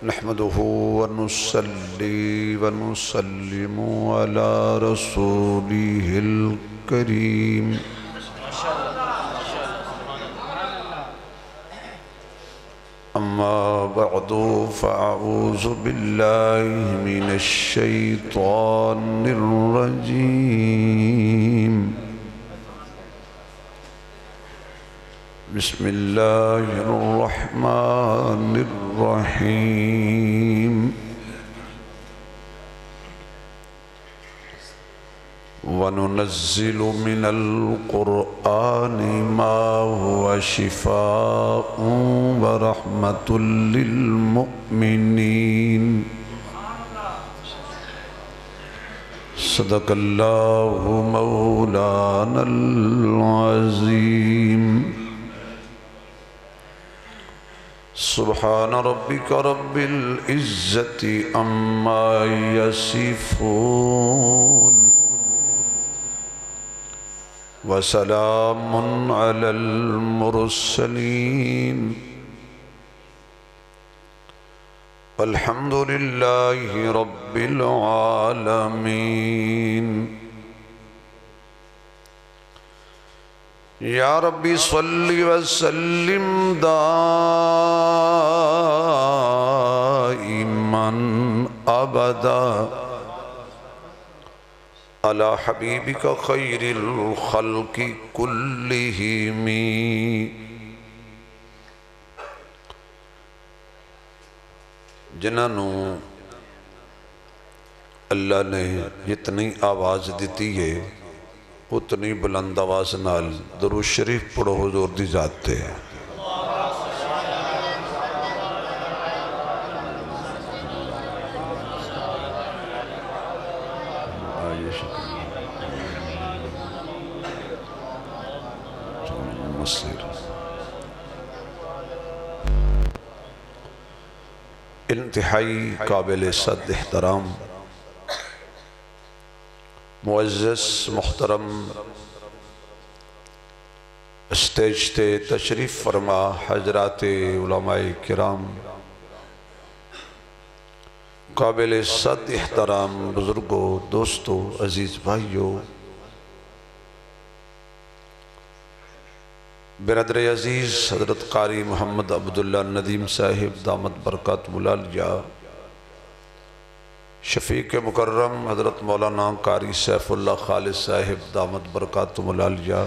نحمده ونصلي ونسلم على رسوله الكريم أما بعد فأعوذ بالله من الشيطان الرجيم بسم الله الرحمن الرحيم وننزل من القرآن ما هو شفاء ورحمة للمؤمنين صدق الله مولانا العظيم سبحان ربك رب العزة عما يصفون وسلام على المرسلين والحمد لله رب العالمين یا ربی صلی وسلم دائما ابدا علی حبیبک خیر الخلق کلہم جنہوں اللہ نے جتنی آواز دیتی ہے اتنی بلند آواز نال درود شریف پڑھو حضور دی ذات تے انتہائی قابل صد احترام معزز محترم اسٹیج تے تشریف فرما حضرات علماء کرام قابل صد احترام بزرگوں دوستوں عزیز بھائیوں برادر عزیز حضرت قاری محمد عبداللہ ندیم صاحب دامت برکات ملالیہ شفیق مکرم حضرت مولانا قاری سیف اللہ خالد صاحب دامت برکات ملالیہ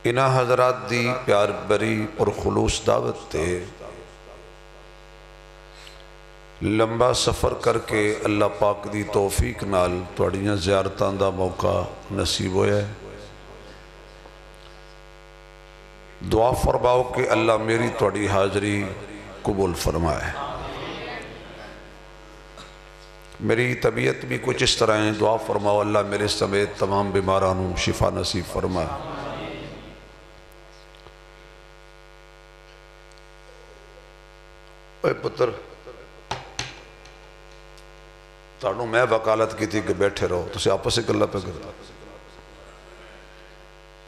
انہا حضرات دی پیار بری اور خلوص دعوت تے لمبا سفر کر کے اللہ پاک دی توفیق نال توڑیاں زیارتاں دا موقع نصیب ہویا ہے دعا فرماؤ کہ اللہ میری توڑی حاضری قبول فرمائے میری طبیعت بھی کچھ اس طرح ہیں دعا فرماؤ اللہ میرے سمیت تمام بیمارانوں شفا نصیب فرمائے اے پتر تانوں میں وکالت کی تھی کہ بیٹھے رہو تو سے آپس سے گلہ پہ کرتا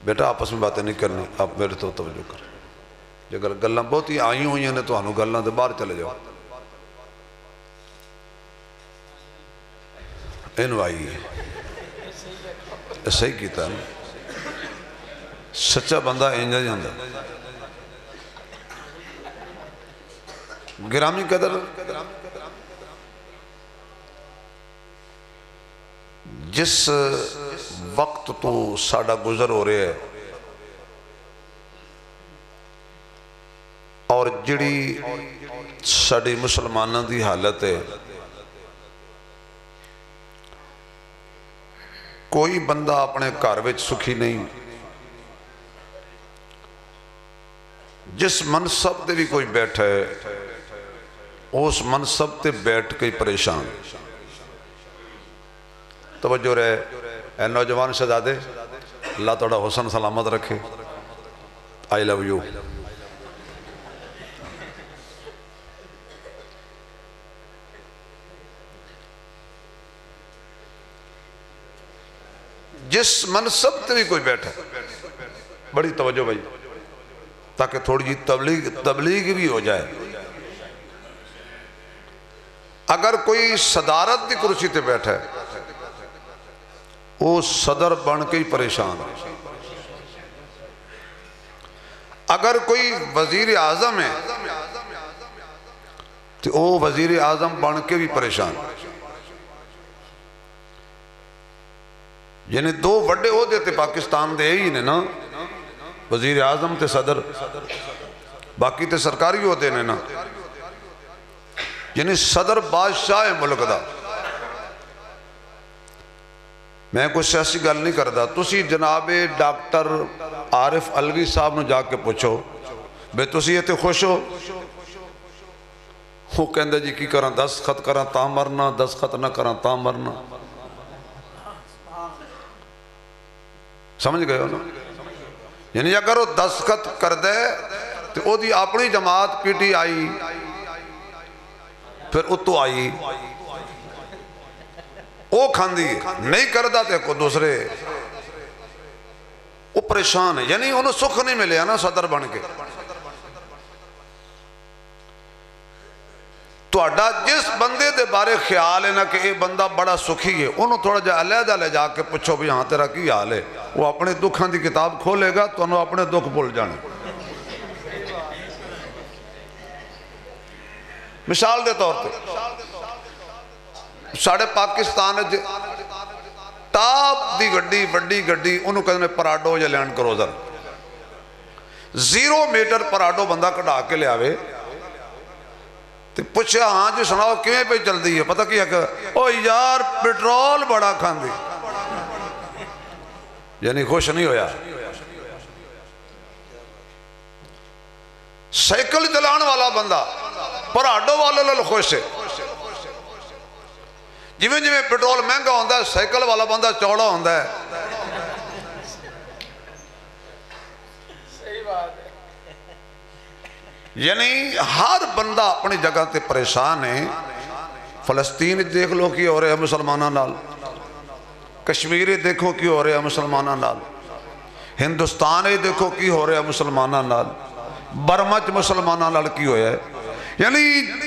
بیٹا آپس میں باتیں نہیں کرنی آپ میرے تو توجہ کر اگر گلہ بہت ہی آئی ہوئی ہیں تو آنوں گلہ دے باہر چلے جاؤ انوائی ہے صحیح کیتا ہے سچا بندہ انجا جاندہ گرامی قدر جس وقت تو ساڑھا گزر ہو رہے ہے اور جڑی ساڑھی مسلمانہ دی حالت ہے کوئی بندہ اپنے کاروچ سکھی نہیں جس منصب تے بھی کوئی بیٹھا ہے اس منصب تے بیٹھ کے پریشان توجہ رہے اے نوجوان شہزادے اللہ توڑا حسن سلامت رکھے I love you جس منصب تے بھی کوئی بیٹھا بڑی توجہ بھائی تاکہ تھوڑی جی تبلیغ بھی ہو جائے اگر کوئی صدارت دی کرسی تے بیٹھا ہے وہ صدر بن کے ہی پریشان ہے، اگر کوئی وزیر اعظم ہے تو وہ وزیر اعظم بن کے بھی پریشان ہے۔ یعنی دو وڈے عہدے تے پاکستان دے ہی نے نا، وزیر اعظم تے صدر، باقی تے سرکاری عہدے نے نا۔ یعنی صدر بادشاہ ملک دا۔ میں کوئی سیاسی گل نہیں کردا، تسی جناب ڈاکٹر عارف علوی صاحب نو جا کے پوچھو بے تسی یہ تے خوش ہو؟ وہ کہندے جی کی کراں، دستخط کراں تاں مرنا، دستخط نہ کراں تاں مرنا۔ سمجھ گئے ہو نا؟ یعنی اگر وہ دستخط کر دے تو وہ دی اپنی جماعت پی ٹی آئی پھر اتو آئی وہ کھاندی نہیں کردہ تے کو دوسرے وہ پریشان ہے۔ یعنی انہوں سکھ نہیں ملے نا صدر بن کے۔ تو اڈا جس بندے دے بارے خیال ہے نا کہ یہ بندہ بڑا سکھی ہے، انہوں تھوڑا جا علیحدہ لے جا کے پوچھو بھی ہاں تیرا کی حال ہے، وہ اپنے دکھاں دی کتاب کھولے گا تو انہوں اپنے دکھ بھول جانے۔ مثال دے طور پہ ساڑھے پاکستان ٹاپ دی گڈی بڑی گڈی انہوں کہنے پراڈو یا لینڈ کروزر 0 میٹر پراڈو بندہ کڑا کے لے آوے تو پوچھے ہاں جو سناؤ کیویں پہ چل دی ہے؟ پتہ کیا کہ او یار پیٹرول بڑا کھان دی، یعنی خوش نہیں ہویا۔ سائیکل چلان والا بندہ پراڈو والے لل خوش ہے، جویں جویں پیٹرول مہنگا ہوندہ ہے سائیکل والا بندہ چوڑا ہوندہ ہے۔ یعنی ہر بندہ اپنی جگہ تے پریشان ہے۔ فلسطین دیکھ لو کی ہو رہے ہیں مسلمانہ نال، کشمیر دیکھو کی ہو رہے ہیں مسلمانہ نال، ہندوستان دیکھو کی ہو رہے ہیں مسلمانہ نال، برمچ مسلمانہ نال کی ہویا ہے۔ یعنی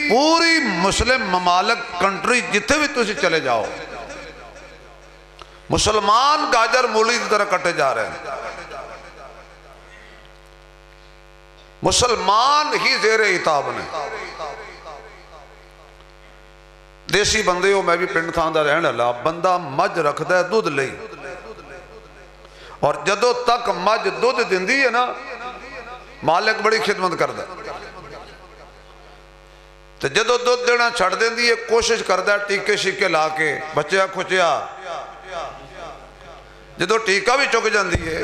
پوری مسلم ممالک کنٹری جتے بھی تسی چلے جاؤ مسلمان گاجر مولی کی طرح کٹے جا رہے ہیں، مسلمان ہی زیر عتاب نے۔ دیسی بندے ہو، میں بھی پنڈ تھان دا رہن اللہ، بندہ مجھ رکھ دے دودھ لئی، اور جدو تک مجھ دودھ دندی ہے نا مالک بڑی خدمت کر دے، تو جدو دودھ دینا چھڑ دیندی ہے کوشش کر دے ٹیکے شیکے لا کے بچیا کھچیا، جدو ٹیکہ بھی چک جاندی ہے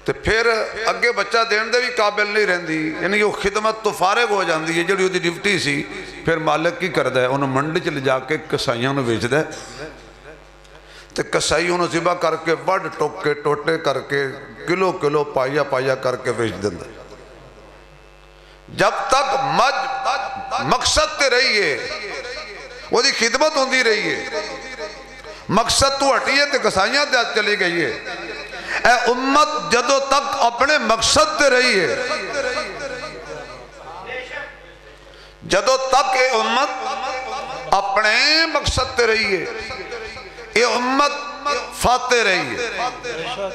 تو پھر اگے بچہ دین دے بھی قابل نہیں رہندی، یعنی وہ خدمت تو فارغ ہو جاندی ہے جڑی وہ دی ڈیوٹی سی۔ پھر مالک کی کر دے انہوں منڈی چلے جا کے کسائیوں نے بیچ دے، تو کسائی انہوں ذبح کر کے وڈ ٹوکے ٹوٹے کر کے کلو کلو پائیا پائیا کر کے بیچ دیں دے۔ جب تک مقصد تے رہی ہے وہ دی خدمت ہوندی رہی ہے، مقصد تو ہٹی ہے تے کسائیاں تے چلی گئی ہے۔ اے امت جدو تک اپنے مقصد تے رہی ہے، جدو تک اے امت اپنے مقصد تے رہی ہے، اے امت فاتح رہی ہے،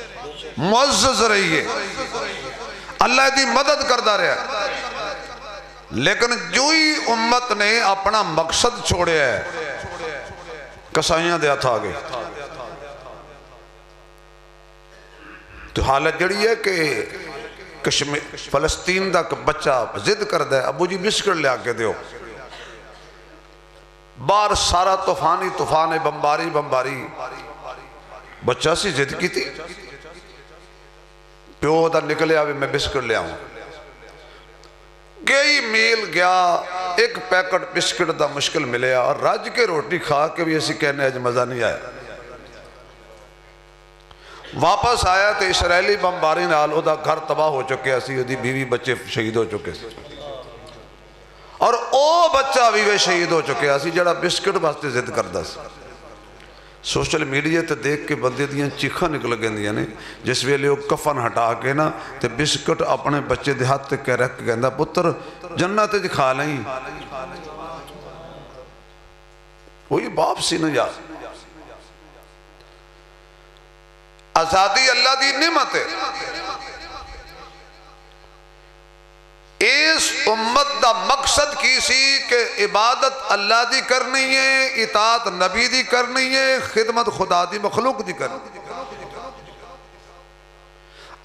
معزز رہی ہے، اللہ دی مدد کردہ رہا۔ لیکن جو ہی امت نے اپنا مقصد چھوڑے ہے کسائیاں دے ہاتھ آگے، تو حالت جڑی ہے کہ فلسطین دا بچہ ضد کر دے ابو جی بسکٹ لے آکے دیو، بار سارا طوفانی طوفان بمباری بمباری، بچہ سی ضد کی تھی، پیو دا نکلے آوے میں بسکٹ لے آؤں، کئی میل گیا ایک پیکٹ بسکٹ دا مشکل ملے اور راج کے روٹی کھا کے بھی ایسی کہنے آج مزہ نہیں آیا۔ واپس آیا تو اسرائیلی بمباری نال او دا گھر تباہ ہو چکے سی، او دی بیوی بچے شہید ہو چکے سی، اور او بچہ بیوی شہید ہو چکے سی جڑا بسکٹ باستے ضد کردہ سی۔ سوشل میڈیا تے دیکھ کے بندے دیاں چیخاں نکل گئے دیا نے، جس ویلے وہ کفن ہٹا کے نا تے بسکٹ اپنے بچے دے ہاتھ تے کہہ رکھ کے کہندہ پتر جنت جی کھا لیں، کوئی باپ سی نہ جا آزادی اللہ دی نعمت ہے اس امت دا مقصد کی سی کہ عبادت اللہ دی کرنی ہے اطاعت نبی دی کرنی ہے خدمت خدا دی مخلوق دی کرنی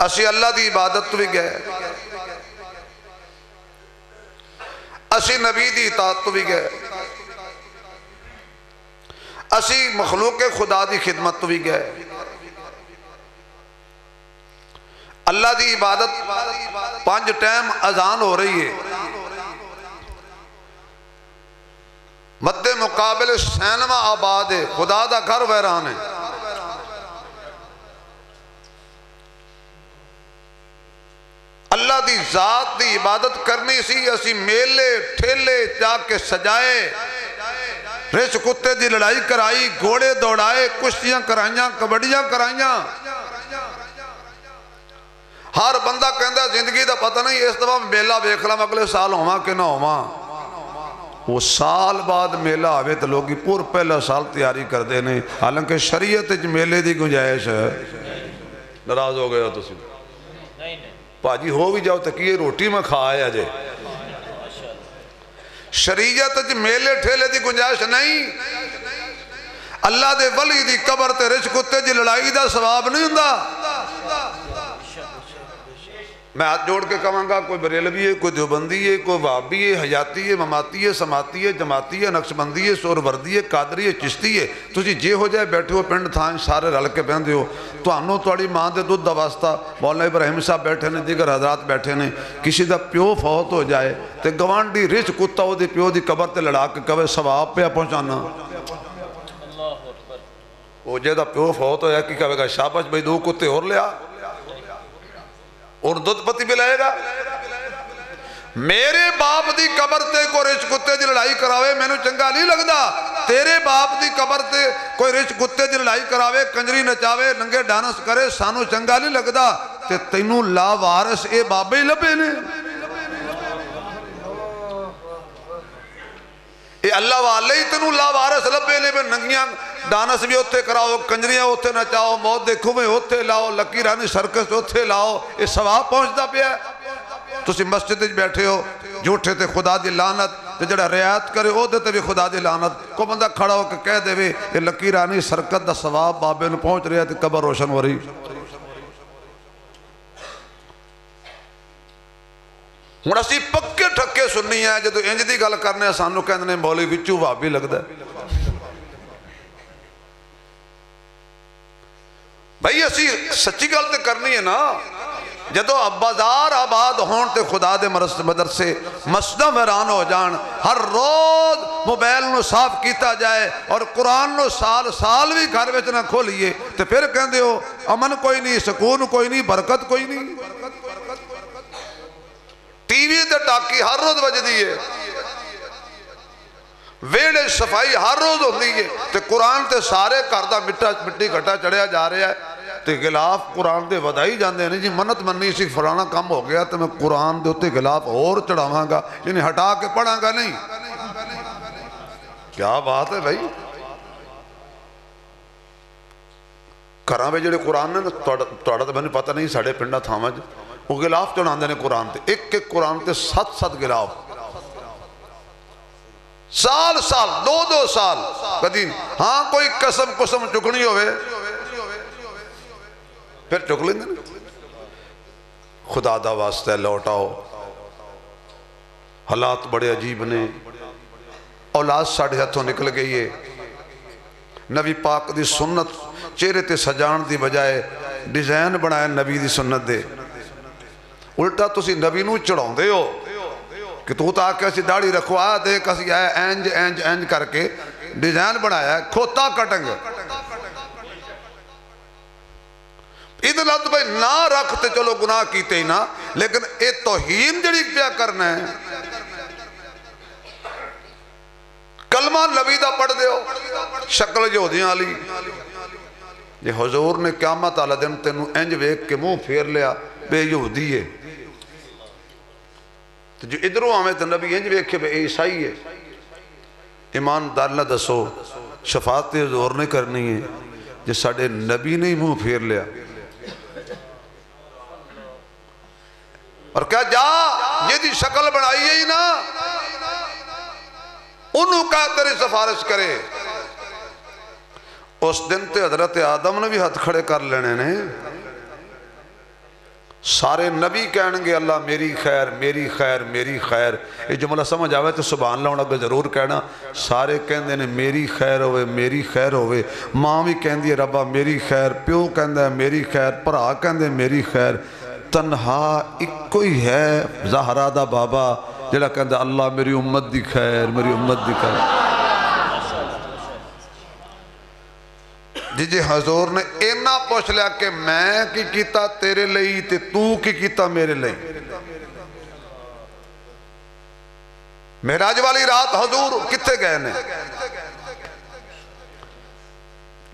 اسی اللہ دی عبادت بھی گئے اسی نبی دی اطاعت بھی گئے اسی مخلوق خدا دی خدمت بھی گئے اللہ دی عبادت 5 ٹائم اذان ہو رہی ہے مد مقابل سینما آباد ہے خدا دا گھر ویران ہے اللہ دی ذات دی عبادت کرنی سی اسی میلے ٹھیلے جا کے سجائے رچ کتے دی لڑائی کرائی گھوڑے دوڑائے کشتیاں کرائیاں کبڈیاں کرائیاں ہر بندہ کہندہ زندگی دا پتہ نہیں اس دفعہ میلہ ویکھ لاں اگلے سال ہوواں کہ نہ ہوواں وہ سال بعد میلہ آوے تو لوگی پور پہلا سال تیاری کر دینے حالانکہ شریعت میلے دی گنجائش ہے ناراض ہو گیا تو پاجی ہو بھی جاؤ تکیے روٹی میں کھائے آجے شریعت میلے ٹھیلے دی گنجائش نہیں اللہ دے ولی دی قبر تے رچ کتے دی لڑائی دا ثواب نہیں ہوندا میں ہاتھ جوڑ کے کہاں گا کوئی بریلوی ہے کوئی دیوبندی ہے کوئی وہابی ہے حیاتی ہے مماتی ہے سماتی ہے جماعتی ہے نقشبندی ہے سہروردی ہے قادری ہے چشتی ہے تسی جے ہو جائے بیٹھے ہو پنڈ تھائیں سارے رل کے بہندے ہو تو انہوں توڑی ماں دے دودھ دا واسطہ مولانا ابراہیم صاحب بیٹھے نے دیگر حضرات بیٹھے نے کسی دا پیو فوت ہو جائے تے گوانڈی رچ کتا ہو دی پیو دی قبر تے لڑا کے کبھے ثواب پہ پہنچانا وہ جے دا پیو فوت ہو یا کی کہے گا شاباش بھائی 2 کتے اور لیا اور دودھ پتی بھی لائے گا میرے باپ دی قبر تے کوئی رچ کتے دی لڑائی کراوے میں نے چنگا نہیں لگدا تیرے باپ دی قبر تے کوئی رچ کتے دی لڑائی کراوے کنجری نچاوے ننگے ڈانس کرے سانو چنگا نہیں لگدا تے تینوں لا وارث اے بابے لبے نے اے اللہ والے ہی تینوں لا وارث لبے نے ننگیاں ڈانس بھی ہوتے کراؤ کنجریاں ہوتے نچاؤ موت دیکھو میں ہوتے لاؤ لکی رانی سرکس ہوتے لاؤ یہ ثواب پہنچتا پیا تسی مسجد بیٹھے ہو جھوٹے تے خدا دی لعنت تے جڑا رعایت کرے او دے تے بھی خدا دی لعنت کو بندہ کھڑا ہو کے کہہ دے وے یہ لکی رانی سرکت دا ثواب بابے نو پہنچ رہا تے قبر روشن ہو رہی ہن اسی پکے ٹھکے سننی ہے جدو انج دی گل کرنے سانو کہندے مولوی وچوں وہابی لگدا ہے بھائی اسی سچی گل تے کرنی ہے نا جدو بازار آباد ہون تے خدا دے مدرسے مسجداں ویران ہو جان ہر روز موبائل نو صاف کیتا جائے اور قرآن نو سال بھی گھر وچ نہ کھولیے تے پھر کہندے ہو امن کوئی نہیں سکون کوئی نہیں برکت کوئی نہیں ٹی وی تے ٹاکی ہر روز وجدی ہے ویڑے صفائی ہر روز ہوندی ہے تے قرآن تے سارے کردہ مٹی گھٹا چڑھیا جا رہا ہے تے غلاف قرآن دے ودائی جاندے ہیں جی منت مننی سی فلانا کم ہو گیا تو میں قرآن دے ہوتے غلاف اور چڑھاواں گا یعنی ہٹا کے پڑھاں گا نہیں کیا بات ہے بھائی گھراں وچ جڑے قرآن نے تہاڈا تے مینوں پتہ نہیں ساڈے پنڈاں تھاواں وہ غلاف چڑھاندے نے قرآن تے ایک قرآن تے 7 غلاف سال 2 سال قدیم ہاں کوئی قسم چکنی ہوئے پھر چک لیں گے خدا دا واسطہ لوٹاؤ حالات بڑے عجیب نے اولاد ساڑھے ہاتھوں نکل گئی ہے نبی پاک دی سنت چہرے تے سجان دی بجائے ڈیزائن بنایا نبی دی سنت دے الٹا تسی نبی نو چڑھاؤں دے ہو کہ تو آکے اسی داڑھی رکھوا دے کسی آئے اینج کر کے ڈیزائن بنایا ہے کھوتا کٹنگ ادھر تو بھائی نہ رکھتے چلو گناہ کیتے ہی نہ لیکن اے توہین جڑی کیا کرنا ہے کلمہ نبی دا پڑھ دے ہو شکل جو دیاں علی یہ حضور نے قیامت علی دن تینوں انج ویک کے منہ پھیر لیا بے یہودی ہے تو جو ادھروں آمیں تو نبی انج ویک کے بے عیسائی ہے ایماندار نہ دسو شفاعت حضور نے کرنی ہے جس ساڑھے نبی نے منہ پھیر لیا اور کیا جا یہ دی شکل بنائی ہے نا انہوں کا تیری سفارش کرے. اس دن تے حضرت آدم نے بھی ہاتھ کھڑے کر لینے نے. سارے نبی کہنے گے اللہ میری خیر میری خیر میری خیر. یہ جملہ سمجھ آوے تو سبحان اللہ انہوں نے ضرور کہنا. سارے کہندے نے میری خیر ہوئے میری خیر ہوئے. ماں بھی کہندی ہے ربا میری خیر, پیو کہندہ ہے میری خیر, پرا کہندے میری خیر. تنہا ایک کوئی ہے زہرا دا بابا جڑا کہندہ اللہ میری امت دی خیر میری امت دی خیر. جی حضور نے اینا پوچھ لیا کہ میں کی کیتا تیرے لئی تے تو کی کیتا میرے لئی. معراج والی رات حضور کتے گئے نے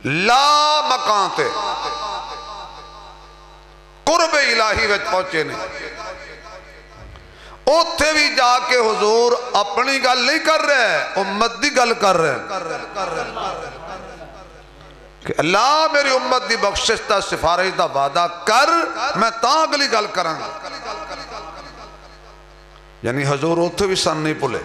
لا مکان تے قرب الہی وچ پہنچے نے. اوتھے بھی جا کے حضور اپنی گل نہیں کر رہے امت دی گل کر رہے کہ اللہ میری امت دی بخشش دا سفارش دا وعدہ کر میں تاں اگلی گل کروں. یعنی حضور اوتھے بھی سن نہیں پلے.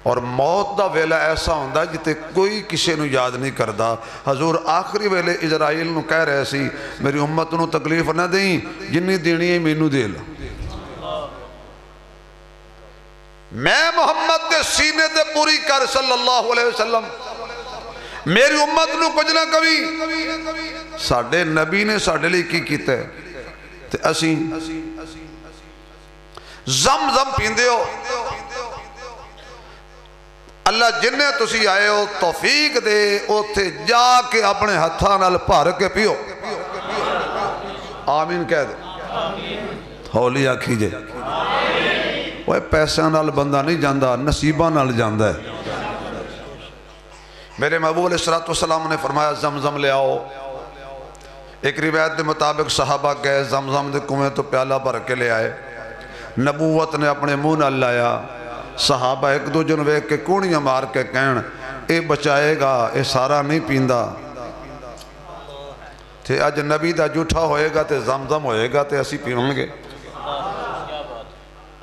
اور موت دا ویلہ ایسا ہوندہ جتے کوئی کسی نو یاد نہیں کردہ. حضور آخری ویلے اسرائیل نو کہہ رہے سی میری امت نو تکلیف نہ دیں جنی دینی ہے مینو دے لو. میں محمد دے سینے دے پوری کر صلی اللہ علیہ وسلم میری امت نو کچھ نہ کبھی. ساڑھے نبی نے ساڑھے لئے کی کیتے ہیں تے اسی زم پیندے ہو. اللہ جنہیں تسی آئے ہو توفیق دے اوتھے جا کے اپنے ہتھاں نال بھر کے پیو. آمین کہہ دے ہولی آکھی جے. وہ پیسہ نال بندہ نہیں جاندہ نصیبہ نال جاندہ ہے. میرے محبوب علیہ السلام نے فرمایا زمزم لے آؤ. ایک روایت دے مطابق صحابہ گئے زمزم دے کنویں تو پیالہ بھر کے لے آئے. نبوت نے اپنے منہ نہ لایا. صحابہ ایک دو جن ویک کے کونیاں مار کے کہن اے بچائے گا اے سارا نہیں پیندہ تھے. آج نبی دا جھوٹا ہوئے گا تے زمزم ہوئے گا تے اسی پیوں گے.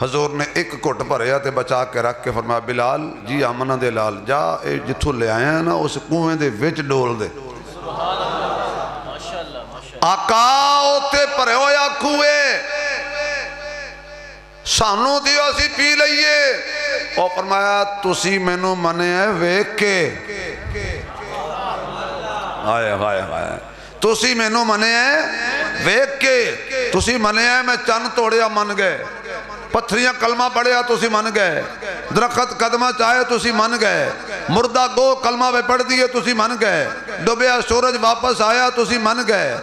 حضور نے ایک کٹ بھریا تے بچا کے رکھ کے فرمایا بلال جی آمنہ دے لال جا اے جتھو لے آئے ہیں نا اس کنویں دے وچ ڈول دے. آقا ہوتے پرے ہویا کھوئے سانو دیو اسی پی لئیے. اور فرمایا تسی میں نو منے ہیں ویک کے آئے آئے آئے تسی میں نو منے ہیں ویک کے. تسی منے ہیں میں چند توڑیا من گئے پتھریاں کلمہ پڑھیا تسی من گئے درخت قدمہ چاہے تسی من گئے مردہ گو کلمہ پہ پڑھ دیئے تسی من گئے ڈوبیا سورج واپس آیا تسی من گئے.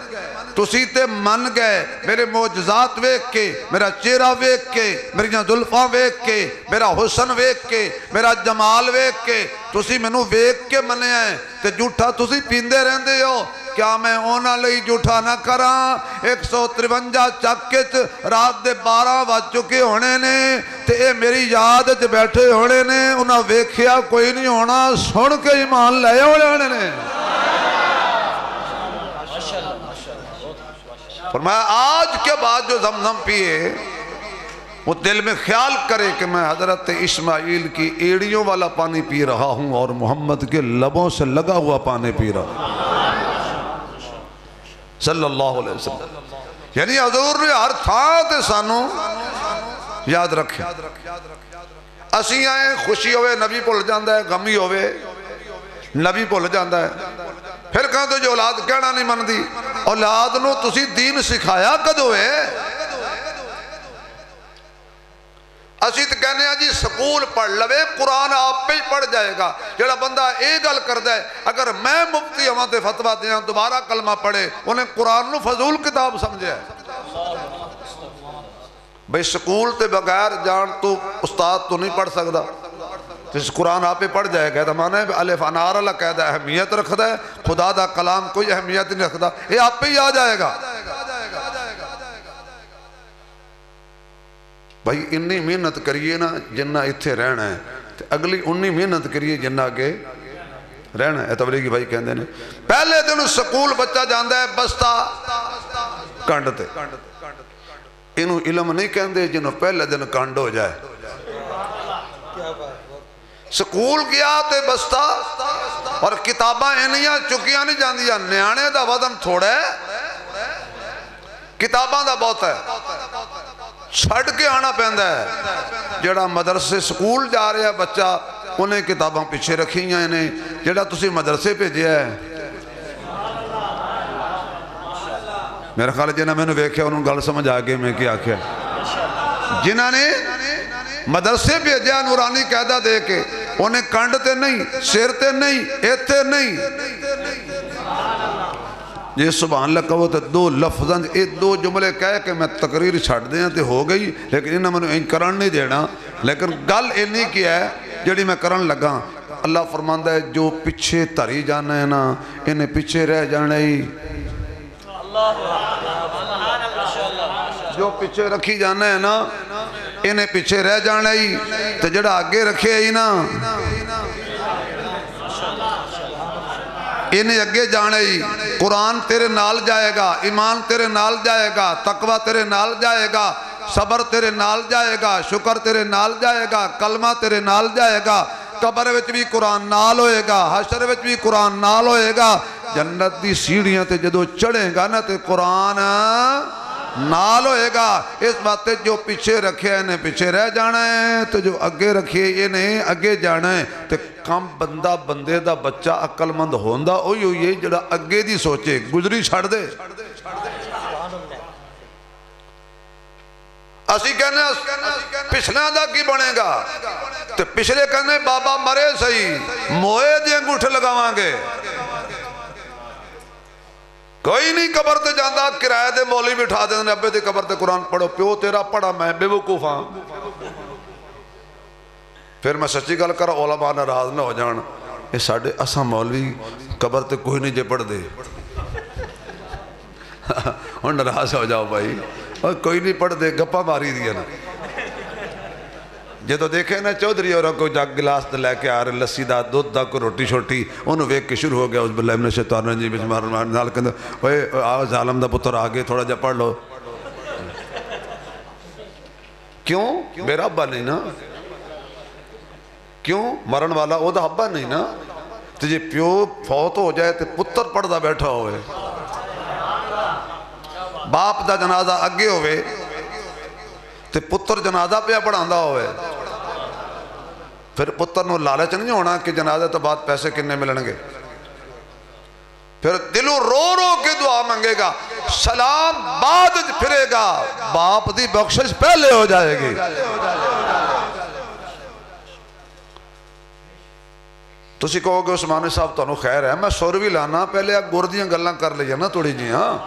تسی تے من گئے میرے معجزات ویک کے میرا چہرہ ویک کے میری زلفاں ویک کے میرا حسن ویک کے میرا جمال ویک کے تسی میں نو ویک کے منے ہیں تے جھوٹا تسی پیندے رہندے ہو. کیا میں اونا لئی جھوٹا نہ کراں 153 چکچ رات دے 12 بج چکے ہونے نے تے اے میری یاد چ بیٹھے ہونے نے انہاں ویکھیا کوئی نہیں ہونا سن کے ایمان لے ہونے نے. فرمایا آج کے بعد جو زمزم پیئے وہ دل میں خیال کرے کہ میں حضرت اسماعیل کی ایڑیوں والا پانی پی رہا ہوں اور محمد کے لبوں سے لگا ہوا پانی پی رہا ہوں صلی اللہ علیہ وسلم. یعنی حضور نے ہر تھاں سانو یاد رکھے. اسی آئیں خوشی ہوئے نبی بھول جاندہ ہے غمی ہوئے نبی بھول جاندہ ہے. پھر کہاں تو جو اولاد کہنا نہیں من دی اولاد نو تسی دین سکھایا کد ہوئے. اسی تو کہنے ہیں جی سکول پڑھ لوے قرآن آپ پہ پڑھ جائے گا. جڑا بندہ ایک گل کر دے اگر میں مفتی ہوں تے فتوہ دیاں دوبارہ کلمہ پڑھے انہیں قرآن نو فضول کتاب سمجھے ہے. بھئی سکول تے بغیر جان تو استاد تو نہیں پڑھ سکتا اس قرآن آپ پہ پڑھ جائے گا. تو مانا ہے الف انار اللہ قیدہ اہمیت رکھتا ہے خدا دا کلام کوئی اہمیت نہیں رکھتا یہ آپ پہ ہی آ جائے گا. بھائی انی محنت کریے نا جنہ اتھے رہنا ہے اگلی انہی محنت کریے جنہ کے رہنا ہے. تبلیغی بھائی کہندے نے پہلے دن سکول بچہ جاندہ ہے بستا کانڈتے. انہوں علم نہیں کہندے جنہوں پہلے دن کانڈ ہو جائے. سکول گیا تے بستا اور کتاباں انہیاں چکیاں نہیں جاندیاں. نیانے دا وزن تھوڑا ہے, کتاباں دا بہت ہے. چھڑ کے آنا پہندہ ہے. جڑا مدرسے سکول جا رہا ہے بچہ انہیں کتاباں پیچھے رکھی ہیں. انہیں جڑا تسی مدرسے پہ جیا ہے میرا خیال ہے جنہاں میں نے ویکھیا انہوں گل سمجھ آگے میں کیا کیا. جنہاں نے مدرسے پہ جیا نورانی قیدہ دے کے انہیں کانڈتے نہیں, سیرتے نہیں, ایتے نہیں. یہ سبحان اللہ کہو تو دو لفظاں دو جملے کہہ کہ میں تقریر چھڑ دیں تے ہو گئی, لیکن انہاں میں نے کرن نہیں دینا. لیکن گل انہی کیا ہے جڑی میں کرن لگا. اللہ فرماندہ ہے جو پیچھے تری جانا ہے نا انہیں پیچھے رہ جانا ہی. جو پیچھے رکھی جانا ہے نا انہیں پیچھے رہ جانا ہی. تو جڑا آگے رکھے ہی نا انہیں اگے جانا ہی. قرآن تیرے نال جائے گا, ایمان تیرے نال جائے گا, تقوی تیرے نال جائے گا, صبر تیرے نال جائے گا, شکر تیرے نال جائے گا, کلمہ تیرے نال جائے گا. قبر وچ بھی قرآن نال ہوئے گا, حشر وچ بھی قرآن نال ہوئے گا. جنت دی سیڑھیاں تے جدو چڑھیں گا نا تے قرآن نال ہوئے گا. اس بات جو پیچھے رکھے انہیں پیچھے رہ جانا ہے, تو جو اگے رکھے انہیں اگے جانا ہے. تے کم بندہ بندے دا بچہ عقل مند ہوندہ ہوئی ہوئی ہے جڑا اگے دی سوچے, گزری چھڑ دے. اسی کہنے پچھلے دا کی بنے گا, تو پچھلے کہنے بابا مرے صحیح موئے دیں انگوٹھے لگاوان گے. کوئی نہیں قبر تے جاندہ کرایہ دے مولی بٹھا دیں ابے دے قبر تے قرآن پڑھو, پیو تیرا پڑھا میں بے وقوف ہاں. پھر میں سچی گل کر علماء ناراض نہ ہو جان. یہ ساڑھے اساں مولوی قبر تے کوئی نہیں جے پڑھ دے اور ناراض ہو جاؤ بھائی, اور کوئی نہیں پڑھ دے گپا ماری دیا نا. جے تو دیکھے نا چودھری اور کوئی جاگ گلاس دے لے کے آ رہے لسی دا دودھ دا کوئی روٹی چھوٹی انہوں ویک کے شروع ہو گیا. عزب اللہ من الشیطان الرجیم بسم اللہ الرحمن الرحیم. نال کہندے اوے آو ظالم دا پتر آگے تھوڑا جا پڑھ لو. کیوں میرا ابا نہیں نا, کیوں مرن والا او دا ابا نہیں نا. تو جے پیو فوت ہو جائے تو پتر پڑھ دا بیٹھا ہوئے, باپ دا جنازہ اگے ہوئے تے پتر جنازہ پہ پڑھاندہ ہوئے. پھر پتر نو لالچ نہیں ہونا کہ جنازہ تو بعد پیسے کنے ملن گے. پھر دلوں رو رو کے دعا منگے گا, سلام بعد پھرے گا, باپ دی بخشش پہلے ہو جائے گی. تسی کہو گے عثمانی صاحب تو خیر ہے, میں سوروی لانا پہلے آپ گردیاں گلاں کر لیا نا تھوڑی جی. ہاں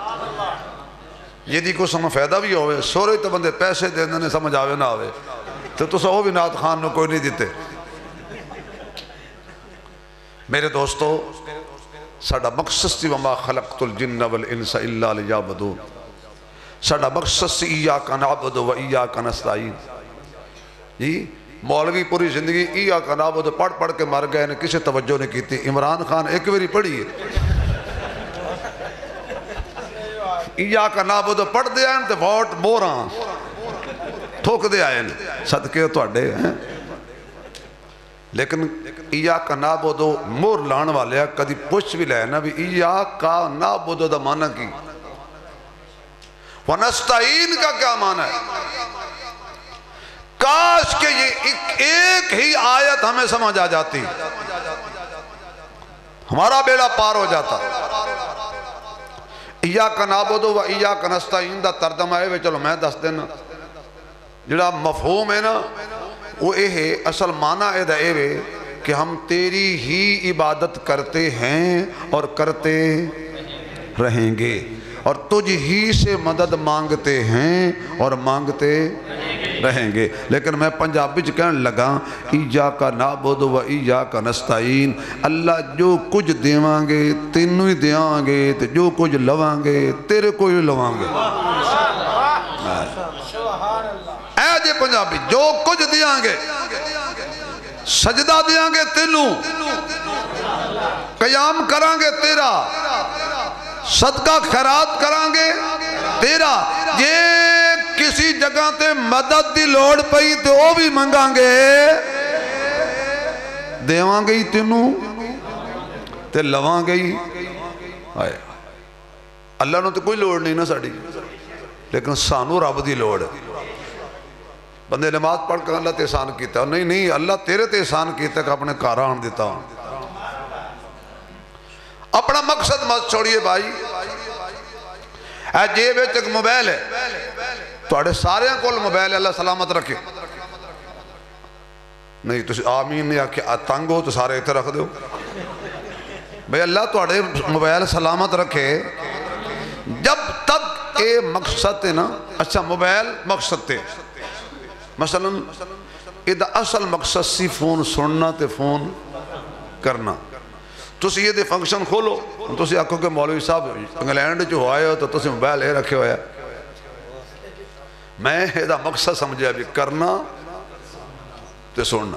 یہ دی کو سمجھ فائدہ بھی ہوئے, سوروی تو بندے پیسے دینے نے سمجھ آوے نہ آوے, تو تسا وہ بھی نات خان نے کوئی نہیں دیتے. میرے دوستو ساڑھا مقصد سی وما خلقت الجن والانس الا لیعبدون. ساڑھا مقصد سی ایاک نعبد و ایاک نستعین. جی مولوی پوری زندگی ایاک نعبد پڑھ پڑھ کے مر گئے نے, کسی توجہ نہیں کی تھی. عمران خان ایک ویری پڑھی ہے ایاک نعبد پڑھ دے آئیں تو ووٹ موراں تھوک دے آئیں صدقے تو اڈے ہیں. لیکن ایاک نعبد مور لان والے کدی پوچھ بھی لے نا بھی ایاک نعبد دا معنی کی, ونستعین کا کیا معنی ہے. کاش کہ یہ ایک ہی آیت ہمیں سمجھ آ جاتی, ہمارا بیڑا پار ہو جاتا. ایاک نعبد و ایاک نستعین دا ترجمہ ہے, چلو میں دس دینا جڑا مفہوم ہے نا وہ اے ہے, اصل معنی اے ہے کہ ہم تیری ہی عبادت کرتے ہیں اور کرتے رہیں گے, اور تجھ ہی سے مدد مانگتے ہیں اور مانگتے رہیں گے. لیکن میں پنجابی کہنے لگا ایاک نعبد و ایاک نستعین, اللہ جو کچھ دیوان گے تینوں ہی دیوان گے, تو جو کچھ لوان گے تیرے کو ہی لوان گے. اے جے پنجابی جو کچھ دیوان گے سجدہ دیاں گے تینوں، قیام کران گے تیرا، صدقہ خیرات کران گے تیرا، یہ کسی جگہ تے مدد دی لوڑ پئی تے وہ بھی منگان گے دیوان گئی تینوں تے لوان گئی آئے۔ اللہ نے تو کوئی لوڑ نہیں نا ساڑی، لیکن سانو رب دی لوڑ ہے۔ بندے نماز پڑھ کر اللہ تے احسان کیتا ہے، نہیں اللہ تیرے تے احسان کیتا ہے کہ اپنے کاران دیتا ہوں۔ اپنا مقصد مت چھوڑیے بھائی۔ اے جیب ایک موبائل ہے، توڑے سارے کول موبائل ہے، اللہ سلامت رکھے۔ نہیں تو آمین یا کہ تنگ ہو تو سارے اتھے رکھ دو بھئی اللہ توڑے موبائل سلامت رکھے۔ جب تک اے مقصد ہے نا، اچھا موبائل مقصد تے مثلا ادھا اصل مقصد سی فون سننا تے فون کرنا۔ تسی یہ دے فنکشن کھولو، تسی آکھو کہ مولوی صاحب انگلینڈ جو آئے ہو تو تسی موبائل ہے رکھے ہویا۔ میں ادھا مقصد سمجھے ابھی کرنا تے سننا۔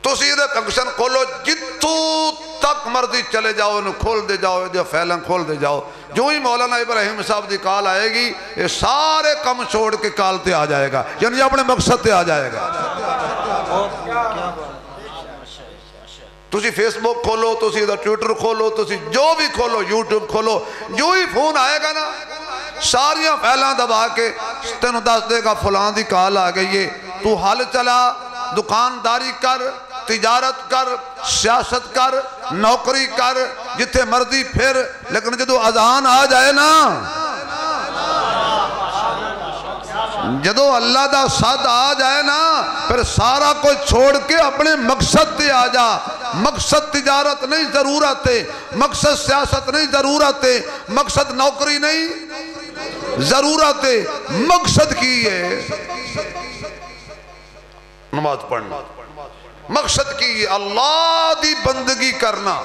تسی یہ دے فنکشن کھولو، جتو تک مرضی چلے جاؤ، انہوں کھول دے جاؤ، یہ فیلن کھول دے جاؤ۔ جو ہی مولانا ابراہیم صاحب دی کال آئے گی، یہ سارے کم چھوڑ کے کال تے آ جائے گا، یعنی اپنے مقصد تے آ جائے گا۔ تسی فیس بک کھولو، تسی ٹویٹر کھولو، تسی جو بھی کھولو، یوٹیوب کھولو، جو ہی فون آئے گا نا، ساریاں پھیلاں دبا کے تینوں دس دے گا فلان دی کال آ گئی ہے، تو حال چلا، دکانداری کر، تجارت کر، سیاست کر، نوکری کر، جتھے مرضی پھر، لیکن جدو اذان آ جائے نا، جدو اللہ دا صد آ جائے نا، پھر سارا کوئی چھوڑ کے اپنے مقصد تے آ جا۔ مقصد تجارت نہیں ضرورت ہے، مقصد سیاست نہیں ضرورت ہے، مقصد نوکری نہیں ضرورت ہے، مقصد کی ہے نماز پڑھنا، مقصد کی ہے اللہ دی بندگی کرنا،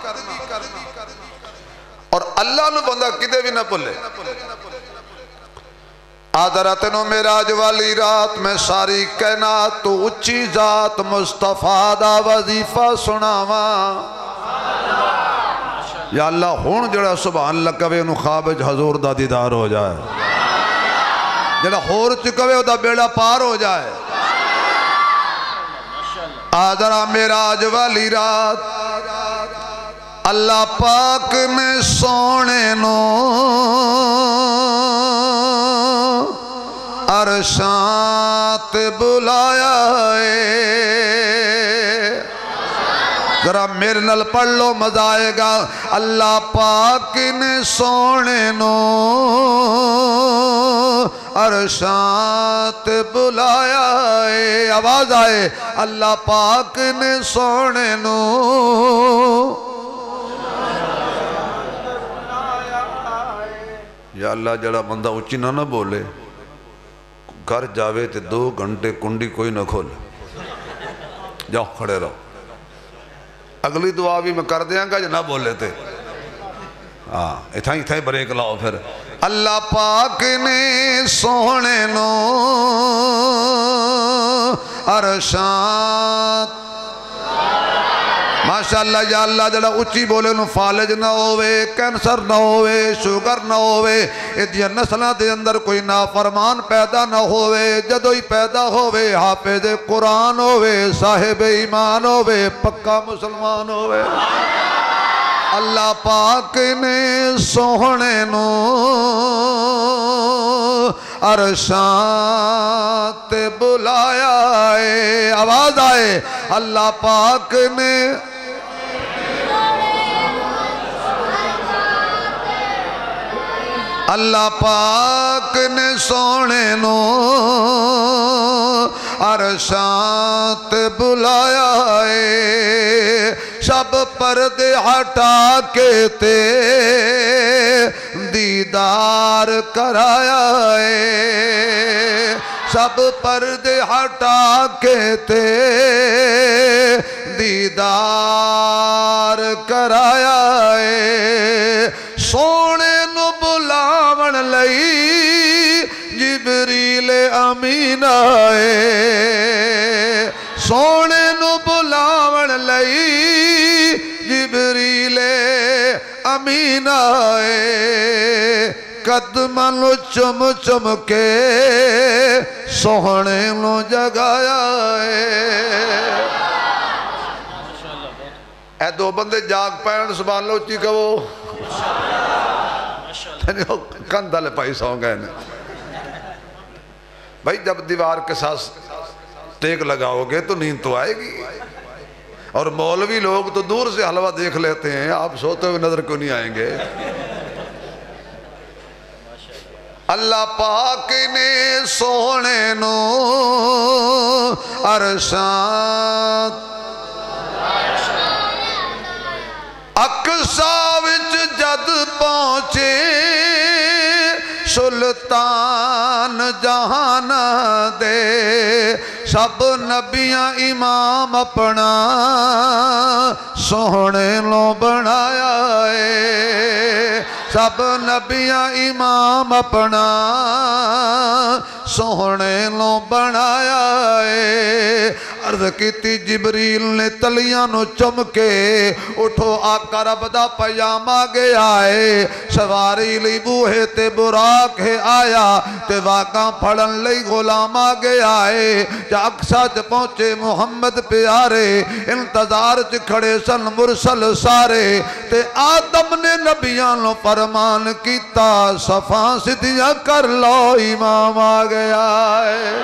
اور اللہ نو بندہ کدے بھی نہ پلے۔ آدھراتنو معراج والی رات میں ساری کائنات تو اچھی ذات مصطفیٰ دا وظیفہ سناواں۔ یا اللہ ہون جڑا سبحان اللہ کبھی انہوں خوابج حضور دا دیدار ہو جائے، جڑا ہور چکوے دا بیڑا پار ہو جائے۔ آدھرا معراج والی رات اللہ پاک نے سونے نو عرشات بلایا ہے۔ ذرا میرے نل پڑھ لو مزہ آئے گا۔ اللہ پاک نے سونے نو عرشات بلایا ہے۔ آواز آئے، اللہ پاک نے سونے نو یا اللہ جڑا بندہ اچھی نہ بولے، گھر جاوے تے 2 گھنٹے کنڈی کوئی نہ کھول، جاؤ کھڑے رہو۔ اگلی دعا بھی میں کر دیاں گا جو نہ بولے تے، اتھائی بریک لاؤ پھر۔ اللہ پاک نے سونے نو عرشات، ماشاءاللہ یا اللہ جڑا اچھی بولے نو فالج نہ ہوئے، کینسر نہ ہوئے، شوگر نہ ہوئے، ادھیا نسلہ دے اندر کوئی نافرمان پیدا نہ ہوئے، جدو ہی پیدا ہوئے حافظ قرآن ہوئے، صاحب ایمان ہوئے، پکا مسلمان ہوئے۔ اللہ پاک نے سونے نو عرشات بلایا ہے۔ آواز آئے، اللہ پاک نے اللہ پاک نے سونے نو عرشات بلایا ہے۔ شب پردے ہٹا کے تے دیدار کرایا ہے۔ شب پردے ہٹا کے تے دیدار کرایا ہے۔ سونے نو بلاون لئی جبریل امین آئے، سونے نو بلاون لئی جبریل امین آئے قدماں نو چم چم کے سوہنے نو جگایا اے دو بندے جاگ پین سبحان اللہ اچھی کہو کندھا لے پائی سو گئے بھائی جب دیوار کے ساتھ ٹیک لگاؤ گے تو نیند تو آئے گی اور مولوی لوگ تو دور سے حلوہ دیکھ لیتے ہیں آپ سوتے ہوئے نظر کیوں نہیں آئیں گے اللہ پاک نے سونے نو عرشاں اقصا وچ جد پہنچے سلطان جہان دے سب نبیاں امام اپنا سونے لو بنایا ہے سب نبیاں امام اپنا سونے لو بنایا ہے عرض کیتی جبریل نے تلیاں نو چمکے اٹھو آقا رب دا پیام آگے آئے سواری لی بوہے تے براق ہے آیا تے واقعہ پھڑن لئی غلام آگے آئے جا اقصا چ پہنچے محمد پیارے انتظار چ کھڑے سن مرسل سارے تے آدم نے نبیاں نو فرمان کیتا صفاں سدھیاں کر لو امام آگے آئے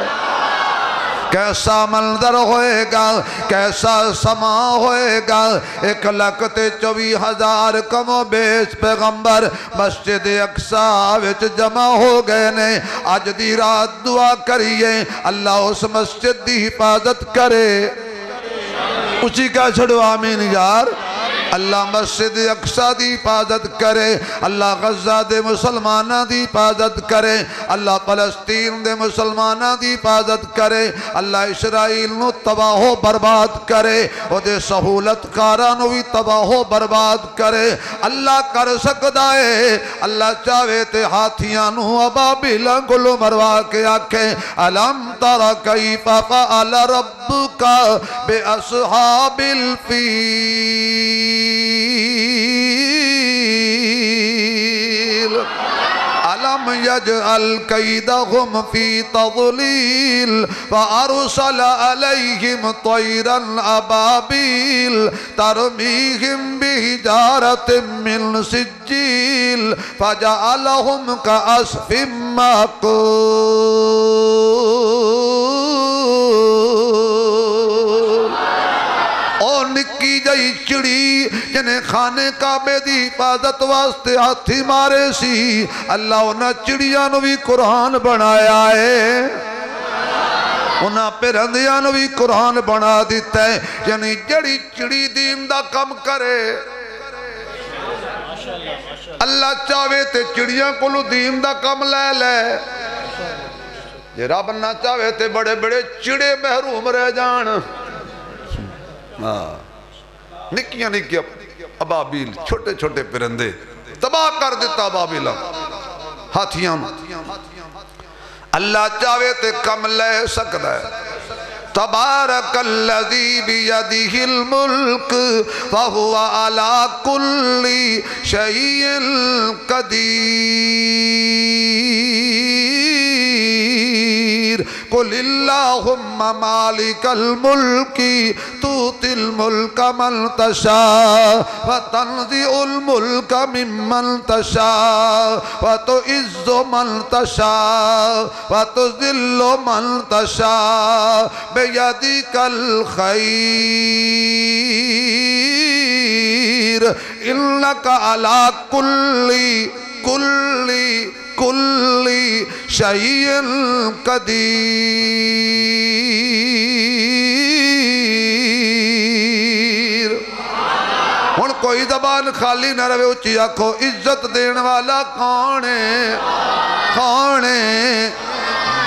کیسا منظر ہوئے گا کیسا سما ہوئے گا 1,24,000 کم و بیش پیغمبر مسجد اقصا وچ جمع ہو گئے نے آج دی رات دعا کریے اللہ اس مسجد دی حفاظت کرے اسی کا چھڑو آمین یار اللہ مسجد اقصا دی حفاظت کرے اللہ غزہ دے مسلمانہ دی حفاظت کرے اللہ فلسطین دے مسلمانہ دی حفاظت کرے اللہ اسرائیل نو تباہ و برباد کرے او دے سہولت کارانو بھی تباہ و برباد کرے اللہ کر سکتا ہے اللہ چاہے تے ہاتھیاں نو ابابیل گلو مروا کے آکھیں علم ترى کیف فعل ربک بے اصحاب الفیل علم یجعل قیدہم فی تضلیل فارسل علیہم طیرا ابابیل ترمیہم بحجارت من سجیل فجعلہم کعصف مأکول او نکی جائی چڑی جنہیں خانے کعبے دی حفاظت واسطے ہاتھی مارے سی اللہ انہاں چڑیاں نو بھی قرآن بنایا ہے انہاں پرندیاں نو بھی قرآن بنا دیتا ہے یعنی جڑی چڑی دین دا کم کرے اللہ چاہے تے چڑیاں کو لو دین دا کم لے لے یہ رب نہ چاہے تے بڑے بڑے چڑے محروم رہ جان نکیاں نکیاں ابابیل چھوٹے چھوٹے پرندے تباہ کر دیتا ابابیل ہاتھیاں اللہ چاہے تے کم لے سکتا ہے تبارک الذی بیدہ الملک فہو علی کل شیء قدیر قل اللہم مالک الملک توتی الملک من تشاء وتنزع الملک ممن تشاء وتعز من تشاء وتذل من تشاء بیدک الخیر انکا علی کل شیء قدیر ہن کوئی زبان خالی نہ رہے اچھی آکھو عزت دین والا کون ہے کون ہے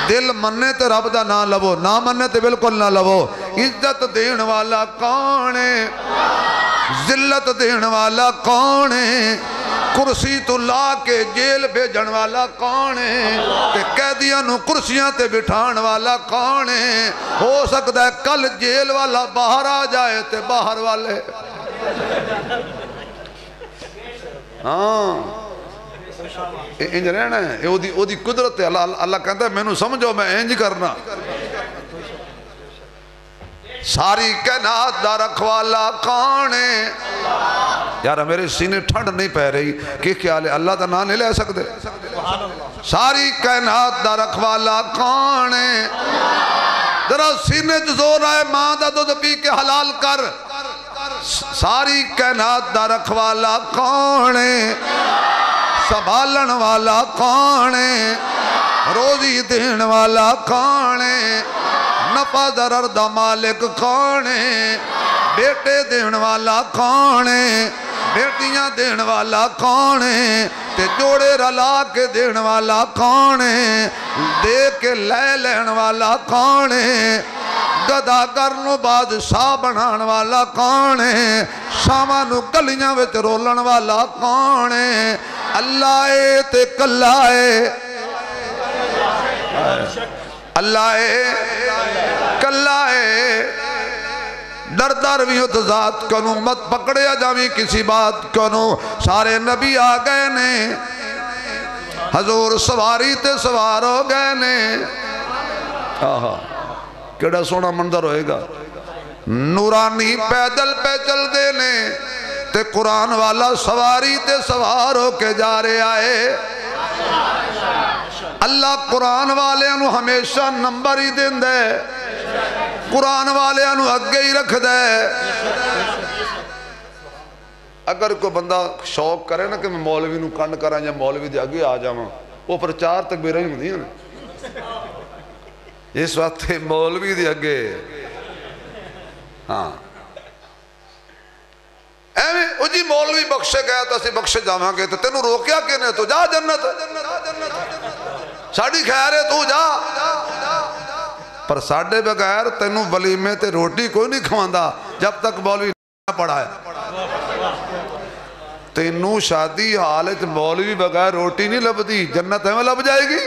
دل مننے تے رب دا نہ لو نہ مننے تے بالکل نہ لو عزت دین والا کون ہے ذلت دین والا کون ہے کرسی تو لا کے جیل بھیجن والا کون ہے تے قیدیاں نو کرسیاں تے بٹھان والا کون ہے ہو سکتا ہے کل جیل والا باہر آ جائے تے باہر والے ہاں انج رہنا ہے او دی قدرت ہے اللہ کہتا ہے میں نو سمجھو میں انج کرنا ساری کائنات دا رکھوالا کون ہے یار میرے سینے ٹھنڈ نہیں پہ رہی کہ خیال ہے اللہ دا نام نہیں لے سکتے ساری کائنات دا رکھوالا کون ہے ذرا سینے جو زور آئے ماں دا دودھ پی کے حلال کر ساری کائنات دا رکھوالا کون ہے سنبھالن والا کون ہے روزی دین والا کون ہے نفع ضرر دا مالک کون ہے بیٹے دین والا کون ہے بیٹیاں دین والا کون ہے تے جوڑے رلا کے دین والا کون ہے دے کے لے لین والا کون ہے گدا کرنو بادشاہ بنان والا کون ہے شامانو گلیاں وچ رولن والا کون ہے اللہ اے تے کلا اے اللہ اے کلا اے در در بھی تو ذات کنو مت پکڑے جاوی کسی بات کنو سارے نبی آ گئے نے حضور سواری تے سوار ہو گئے نے آہا کیڑا سونا منظر ہوئے گا نورانی پیدل پہ چل دے نے تے قرآن والا سواری تے سوار ہو کے جا رہے آئے اللہ قرآن والے انہوں ہمیشہ نمبر ہی دیں دے قرآن والے انہوں اگے ہی رکھ دے اگر کوئی بندہ شوق کرے نا کہ میں مولوی نو کنڈ کرا یا مولوی دے اگے آ جاؤں وہ پرچار تک بھی رہی ہوں دی نا اس وقت مولوی دے اگے ہاں ایویں او جی مولوی بخشے گیا تو اسی بخشے جاواں گے تو تینوں روکیا کینے تو جا جنت ساڑی خیر ہے تو جا پر ساڑھے بغیر تینوں ولیمے تے روٹی کوئی نہیں کھواندا جب تک مولوی نہ پڑھا ہے تینوں شادی حالت مولوی بغیر روٹی نہیں لبدی جنت ہے میں لب جائے گی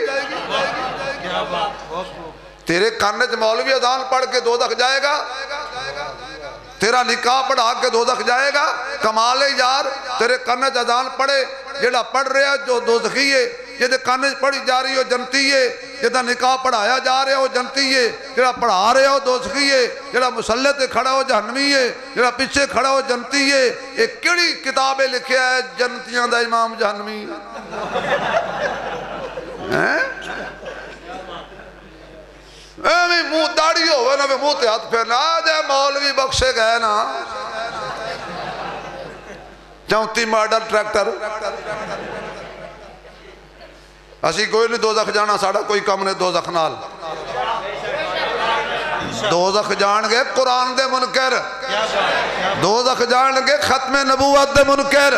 تیرے کانچ مولوی اذان پڑھ کے دوزخ جائے گا تیرا نکاح پڑھا کے دوزخ جائے گا کمال ہے یار تیرے کانچ اذان پڑھے جڑا پڑھ رہا جو دوزخی ہے جدے کانچ پڑھی جا رہی ہو جنتی ہے جدہ نکاح پڑھایا جا رہے ہو جنتی ہے جڑا پڑھا رہے ہو دوزخی ہے جڑا مسلح تے کھڑا ہو جہنمی ہے جڑا پیچھے کھڑا ہو جنتی ہے ایک کیڑی کتابیں لکھیا ہے جنتیاں دا امام جہنمی منہ داڑھی ہوئے نا منہ تے ہاتھ پھیرنا آجے مولوی بخشے گئے نا 34 ماڈل ٹریکٹر اسی کوئی نہیں دوزخ جانا ساڑھا کوئی کم نہیں دوزخ نال دوزخ جان گے قرآن دے منکر دوزخ جان گے ختم نبوت دے منکر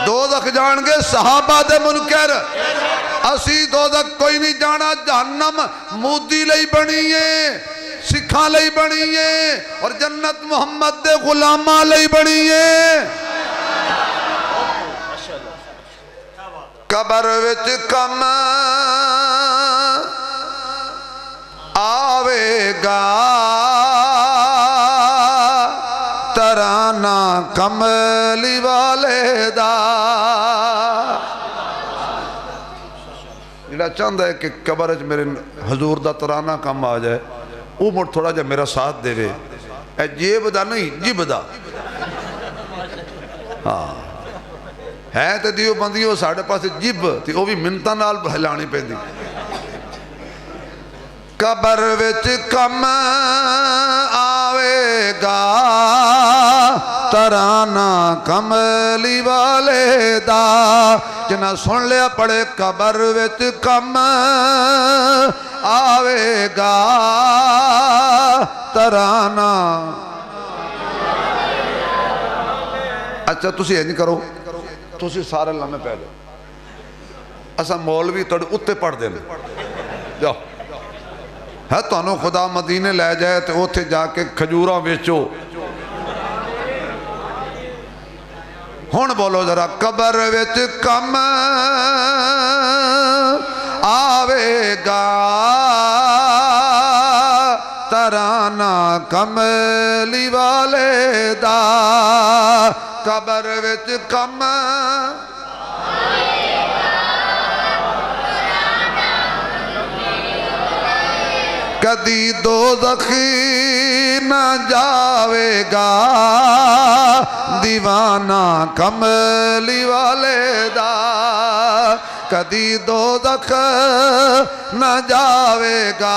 دوزخ جان گے صحابہ دے منکر اسی دوزخ کوئی نہیں جانا جہنم مودی لئی بنی ہے سکھاں لئی بنی ہے اور جنت محمد دے غلامہ لئی بنی ہے قبر وچ کم آوے گا ترانہ کملی والے دا جڑا چاہتا ہے کہ قبر وچ میرے حضور دا ترانہ کم آ جائے وہ مڑ تھوڑا جا میرا ساتھ دے وے اے جیب دا نہیں جیب دا ہاں ہے تے دیو بندیو ساڑھے پاس جیب تی وہ بھی منتہ نال بہلانی پہ دی قبر وچ کم آوے گا ترانہ کملی والے دا جنہ سن لیا پڑے قبر وچ کم آوے گا ترانہ اچھا تسی نہیں کرو تسی سارے لمحے پہ جاؤ اسا مولوی تڑ اتے پڑھ دیں جاؤ ہے تو انہوں خدا مدینے لے جائے تو اتے جا کے کھجوراں بیچو ہن بولو ذرا قبر وچ کم آوے گا ترانہ کملی والے دا قبر وچ کم کدی دوزخ نہ جاوے گا دیوانہ کملی والے دا کدی دوزخ نہ جاوے گا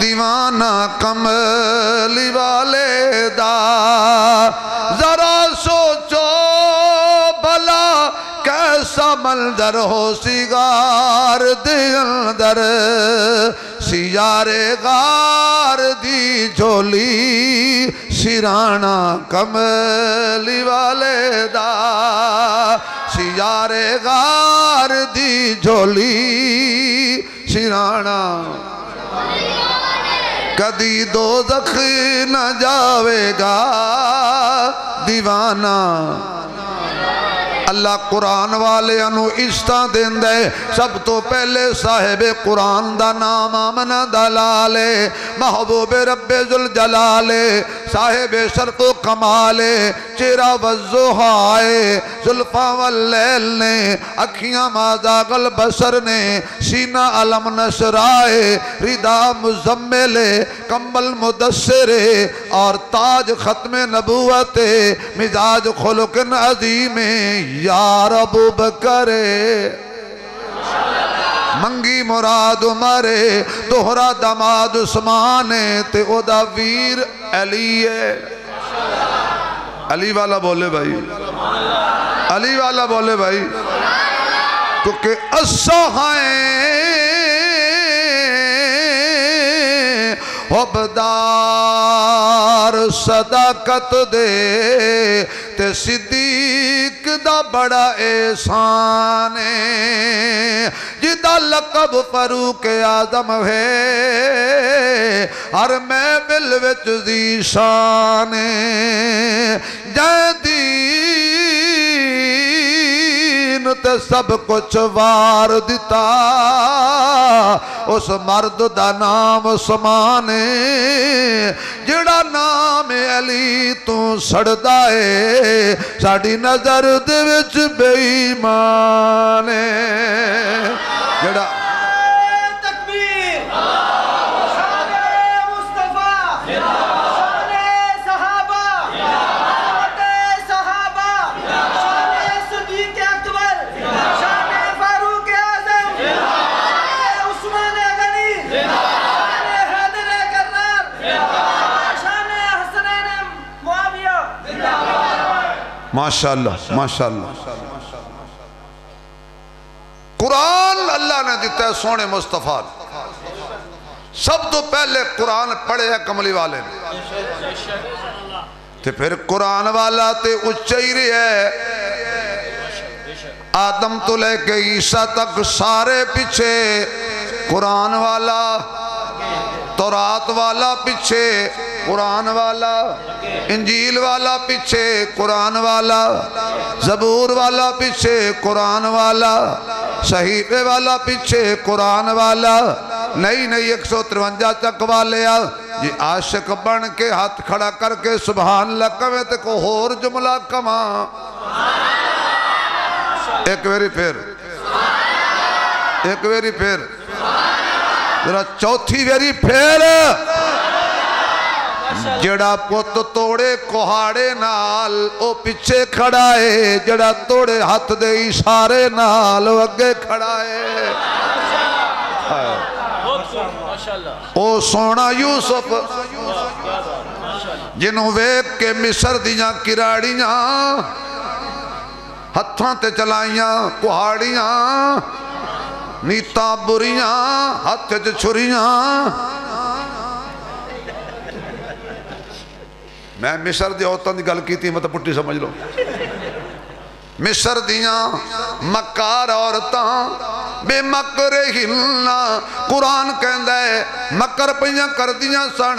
دیوانہ کملی والے دا ذرا سوچو بھلا کیسا منظر ہو سیگار دے اندر سیارے غار دی جھولی سرانہ کملی والے دا سیارے غار دی جھولی سرانہ کدی دوزخ نہ جاوے گا دیوانہ اللہ قرآن والے انو عزتاں دیندہ ہے سب تو پہلے صاحب قرآن دا نام آمنہ دلالے محبوب رب ذوالجلالے صاحب شرف و کمالے چہرہ والضحائے زلفاں واللیل نے اکھیاں مازاغ البصر نے سینہ علم نشرائے ردا مزمل کمبل مدثر اور تاج ختم نبوت مزاج خلق عظیم یا رب بکرے منگی مراد مرے دوہرا دماد عثمانے تے او دا ویر علی ہے علی والا بولے بھائی علی والا بولے بھائی کیونکہ الصحائیں حبدار صداقت دے تے صدیق دا بڑا احسان ہے جدا لقب فاروق اعظم ہے ہر محفل وچ ذیشان ہے جدین تے سب کچھ وار دیتا اس مرد دا نام عثمانے جڑا نام علی تو سڑدا ہے ساڈی نظر دے وچ بے ایمان ہے جڑا ماشاءاللہ ماشاءاللہ قرآن اللہ نے دیتا ہے سونے مصطفیٰ سب تو پہلے قرآن پڑھے ہے کملی والے نے تے پھر قرآن والا تے اچھائی ہے آدم تو لے کے عیسیٰ تک سارے پیچھے قرآن والا تورات والا پیچھے قرآن والا انجیل والا پیچھے قرآن والا زبور والا پیچھے قرآن والا صحیفے والا پیچھے قرآن والا نئی نئی 153 چک والے جی عاشق بن کے ہاتھ کھڑا کر کے سبحان اللہ کمیں تے کو ہور جملہ کما ایک ویری پھر ذرا چوتھی ویری پھر جڑا پوت توڑے کوہاڑے نال او پچھے کھڑا ہے جڑا توڑے ہاتھ دے اشارے نال او اگے کھڑا ہے او سونا یوسف جنہوں ویک کے مصر دیاں کراڑیاں ہتھاں تے چلائیاں کوہاڑیاں نیتاں بریاں ہتھ تے چھریاں میں مصر دی عورتاں دی گل کی تھی مطلب پٹی سمجھ لو مصر دیاں مکار عورتاں بے مکر ہلنا قرآن کہندہ ہے مکر پیاں کر دیاں سن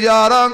11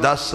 10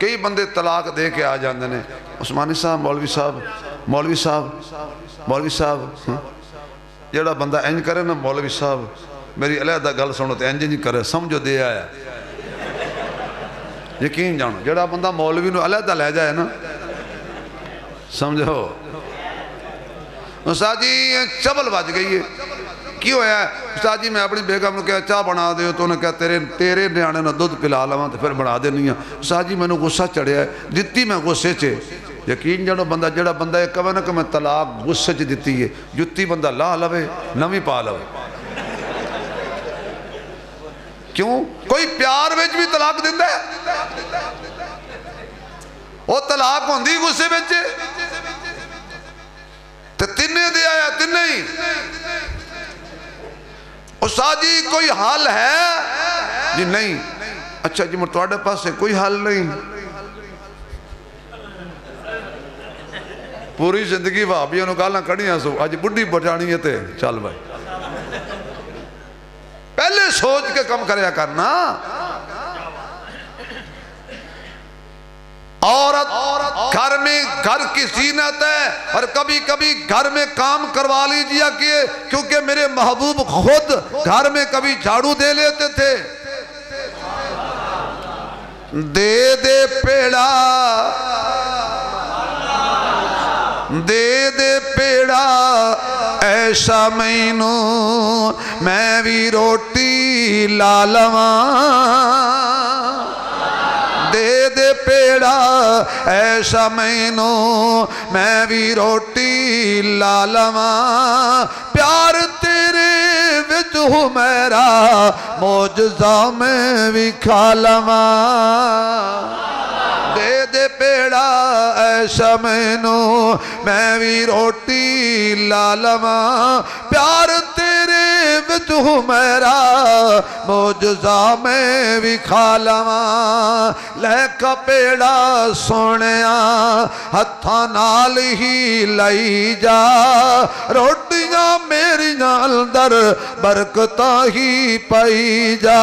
کئی بندے طلاق دے کے آ جاندے نے عثمانی صاحب مولوی صاحب مولوی صاحب مولوی صاحب جڑا بندہ انج کرے نا مولوی صاحب میری علیحدہ گل سنو تے انج نہیں کرے سمجھو دے آیا یقین جانو جڑا بندہ مولوی نو علیحدہ لے جائے نا سمجھو استاد جی چبل بج گئی ہے کیوں ہے استاد جی میں اپنی بیگم نے کہا چاہ بنا دے تو انہیں کہا تیرے نیانے نہ دودھ پلا لواں تو پھر بنا دے نہیں ہے استاد جی میں نے غصہ چڑھیا ہے دتی میں غصے چے یقین جانو بندہ جڑا بندہ ایک کہا نا کہ میں طلاق غصے چ دتی ہے جتی بندہ لا لوے نویں پا لوے کیوں کوئی پیار وچ بھی طلاق دیندا ہے وہ طلاق ہوندی غصے وچ تے تینے دے آیا تینے ہی استاد جی کوئی حل ہے جی نہیں اچھا جی مطلب پاس سے کوئی حل نہیں پوری زندگی بھابیوں نے گالاں کڑیاں سو آج بڑھی بچانی ہے تے چل بھائی پہلے سوچ کے کم کریا کرنا عورت گھر میں گھر کی زینت ہے اور کبھی کبھی گھر میں کام کروا لیجئے کیونکہ میرے محبوب خود گھر میں کبھی جھاڑو دے لیتے تھے دے دے پیڑا دے دے پیڑا ایسا مینوں میں بھی روٹی لا لواں دے دے پیڑا ایسا مینوں میں بھی روٹی لا لواں پیار تیرے وچ ہوں میرا معجزہ میں بھی کھا لواں دے دے پیڑا ایسا مینوں میں بھی روٹی لا لواں پیار تیرے وچ ہوں میرا معجزہ میں بھی کھا لواں لے کا پیڑا سونیا ہتھاں نال ہی لائی جا روٹیاں میریاں اندر برکتاں ہی پائی جا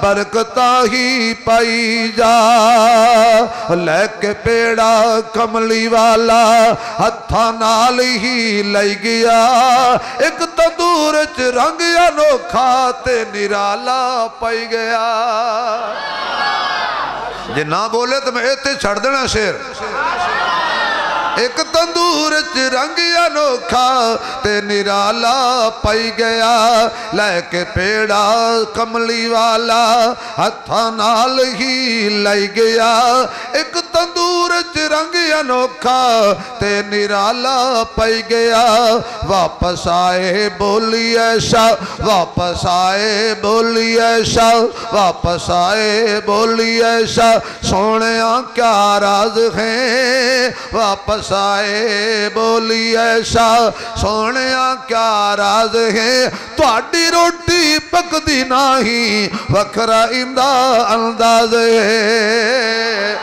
برکتاں ہی پائی جا لے کے پیڑا کملی والا ہتھاں نال ہی لائی گیا ایک تندور چ رنگ انوکھا تے نرالا پائی گیا جے نہ بولے تو میں ایتے چھڑ دینا شیر ایک تندور چ رنگ انوکھا تے نرالا پائی گیا لے کے پیڑا کملی والا ہتھاں نال ہی لائی گیا ایک تندور چ رنگ انوکھا تے نرالا پائی گیا واپس آئے بولی ایسا واپس آئے بولی ایسا واپس آئے بولی ایسا سونیاں کیا راز ہیں واپس آئے بولی ایسا سونیاں کیا راز ہیں تہاڈی روٹی پک دی نہیں وکھرا اندہ انداز ہے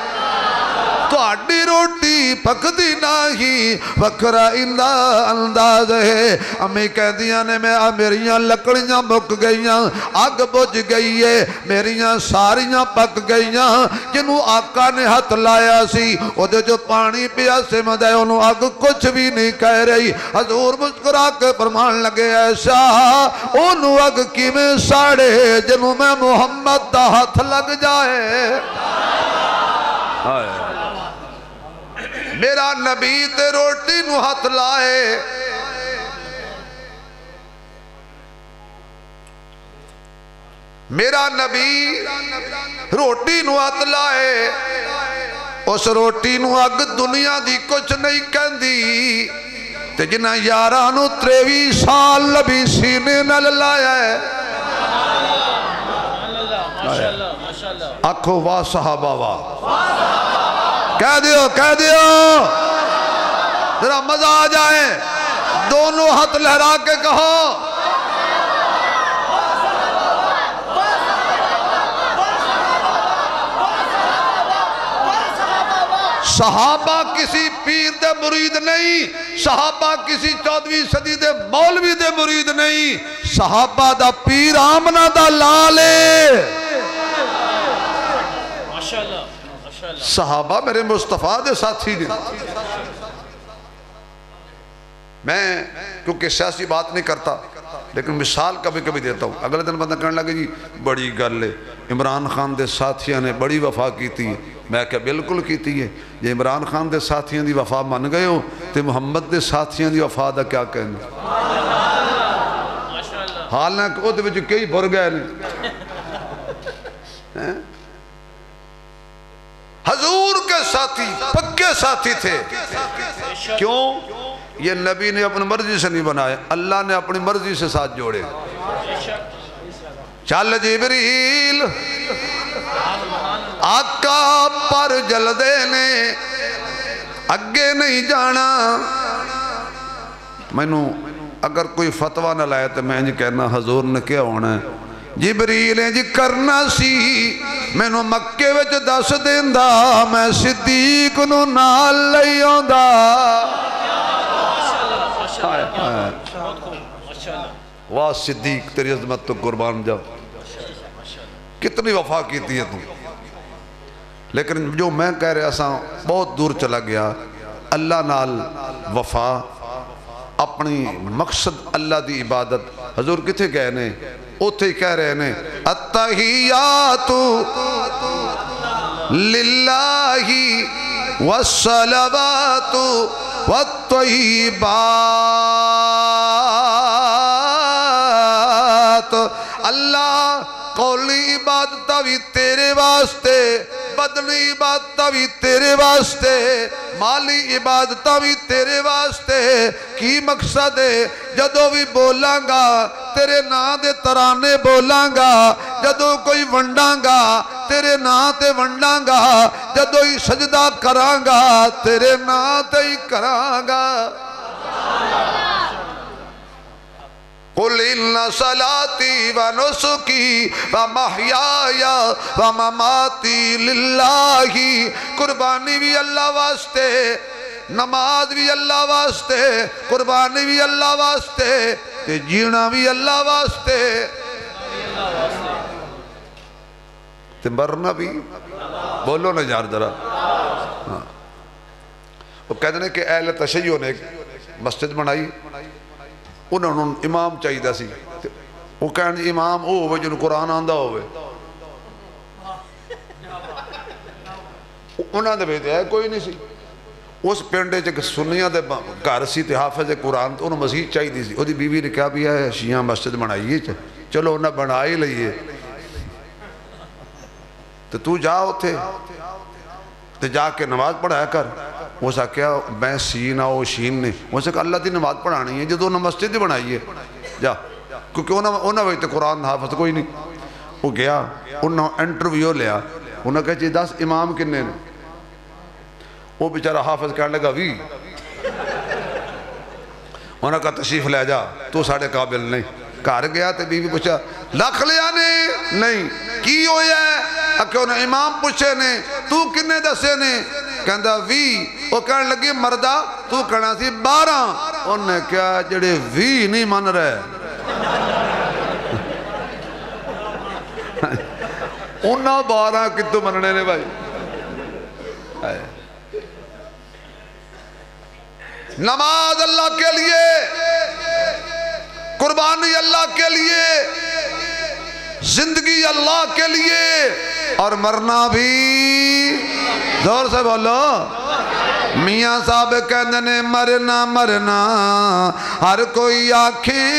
تہاڈی روٹی پک دی نہیں وکھرا اندہ انداز ہے امی کہہ دیاں نے میں میریاں لکڑیاں مک گئیاں آگ بجھ گئی ہے میریاں ساریاں پک گئیاں جنہوں آقا نے ہاتھ لایا سی وہ دے جو پانی پیا سے مدے انہوں آگ کچھ بھی نہیں کہہ رہی حضور مسکرا کے فرمان لگے ایسا انہوں آگ کی میں ساڑے جنہوں میں محمد دا ہاتھ لگ جائے میرا نبی تے روٹی نو ہاتھ لائے میرا نبی روٹی نو ہاتھ لائے اس روٹی نو اگ دنیا دی کچھ نہیں کہندی تے جنہ یارانو 23 سال نبی سینے نل لایا ہے آنکھو واہ صحابہ واہ کہہ دیو ذرا مزہ آ جائے دونوں ہاتھ لہرا کے کہو صحابہ کسی پیر دے مرید نہیں صحابہ کسی 14ویں صدی دے مولوی دے مرید نہیں صحابہ دا پیر آمنہ دا لالے صحابہ میرے مصطفیٰ دے ساتھی نے. میں کیونکہ سیاسی بات نہیں کرتا لیکن مثال کبھی کبھی دیتا ہوں. اگلے دن بندہ کہنے لگے جی بڑی گل ہے عمران خان دے ساتھیاں نے بڑی وفا کیتی ہے. میں کہا بالکل کیتی ہے. جی عمران خان دے ساتھیاں دی وفا من گئے ہو تو محمد دے ساتھیاں دی وفا دا کیا کہنا. حالانکہ وہ دے کئی بھر گئے نے. حضور کے ساتھی پکے ساتھی تھے. کیوں؟ یہ نبی نے اپنی مرضی سے نہیں بنائے, اللہ نے اپنی مرضی سے ساتھ جوڑے. چل جبریل آقا پر جلدے نے اگے نہیں جانا. میں نو اگر کوئی فتوہ نہ لائے تو میں جی کہنا حضور نے کیا ہونا ہے. جبریل جی کرنا سی میں نو مکے وچ دس دیندا میں صدیق نو نال لئی آندا. واہ صدیق تیری عظمت تو قربان جاؤ, کتنی وفا کیتی ہے تو. لیکن جو میں کہہ رہا سا بہت دور چلا گیا. اللہ نال وفا اپنی مقصد اللہ دی عبادت. حضور کتھے گئے نے اوتھے ہی کہہ رہے نے التحیات للہ والصلوات والطیبات. اللہ قولی عبادت بھی تیرے واسطے, بدنی عبادت بھی تیرے واسطے, مالی عبادت بھی تیرے واسطے. کی مقصد ہے جدو بھی بولاں گا تیرے نا دے ترانے بولاں گا, جدو کوئی ونڈاں گا تیرے نا تے ونڈاں گا, جدو ہی سجدہ کراں گا تیرے نا تے ہی کراں گا. قُلْ إِنَّ صَلَاتِي وَنُسُكِي وَمَحْيَايَ وَمَمَاتِي لِلَّهِ. قربانی بھی اللہ واسطے, نماز بھی اللہ واسطے, قربانی بھی اللہ واسطے, تے جینا بھی اللہ واسطے, تے مرنا بھی. بولو نا یار ذرا. وہ کہتے ہیں کہ اہل تشیع نے ایک مسجد بنائی, انہوں نے امام چاہیے دا سی. وہ کہنے امام او ہوئے جنہوں قرآن آندہ ہوئے. انہوں نے بیتے ہے کوئی نہیں سی. اس پینڈے چکے سنیاں دے گھر سی تے حافظ قرآن تو انہوں مسجد چاہیے دی سی. وہ دی بیوی نے کہا بھی ہے شیعہ مسجد بنائیے, چلو انہوں بنائی لئیے. تو جاؤ تھے تو جا کے نماز پڑھایا کر. وہ سا کیا میں سین آؤ شین نے, وہ سے کہا اللہ دی نماز پڑھانی ہے جدو انہوں مسجد بنائیے جا, کیونکہ انہوں ویتے قرآن حافظ کوئی نہیں. وہ گیا انہوں انٹرویو لیا, انہوں کہا چیز 10 امام کنے نے. وہ بیچارہ حافظ کہنے لگا وی. انہوں کہا تشریف لے جا تو ساڑھے قابل نہیں. گھر گیا تو بیوی پوچھا لکھ لیا نہیں کی ہویا ہے. کہ انہیں امام پوچھے نے تو کنے دسے نے, کہندہ وی. وہ کہنے لگی مردہ تو کہنا سی 12. انہوں نے کہا جڑے وی نہیں من رہے انہوں 12 کتو مننے نے بھائی. نماز اللہ کے لیے, قربانی اللہ کے لیے, زندگی اللہ کے لیے, اور مرنا بھی. زور سے بولو. میاں صاحب کہنے نے مرنا مرنا ہر کوئی آنکھیں,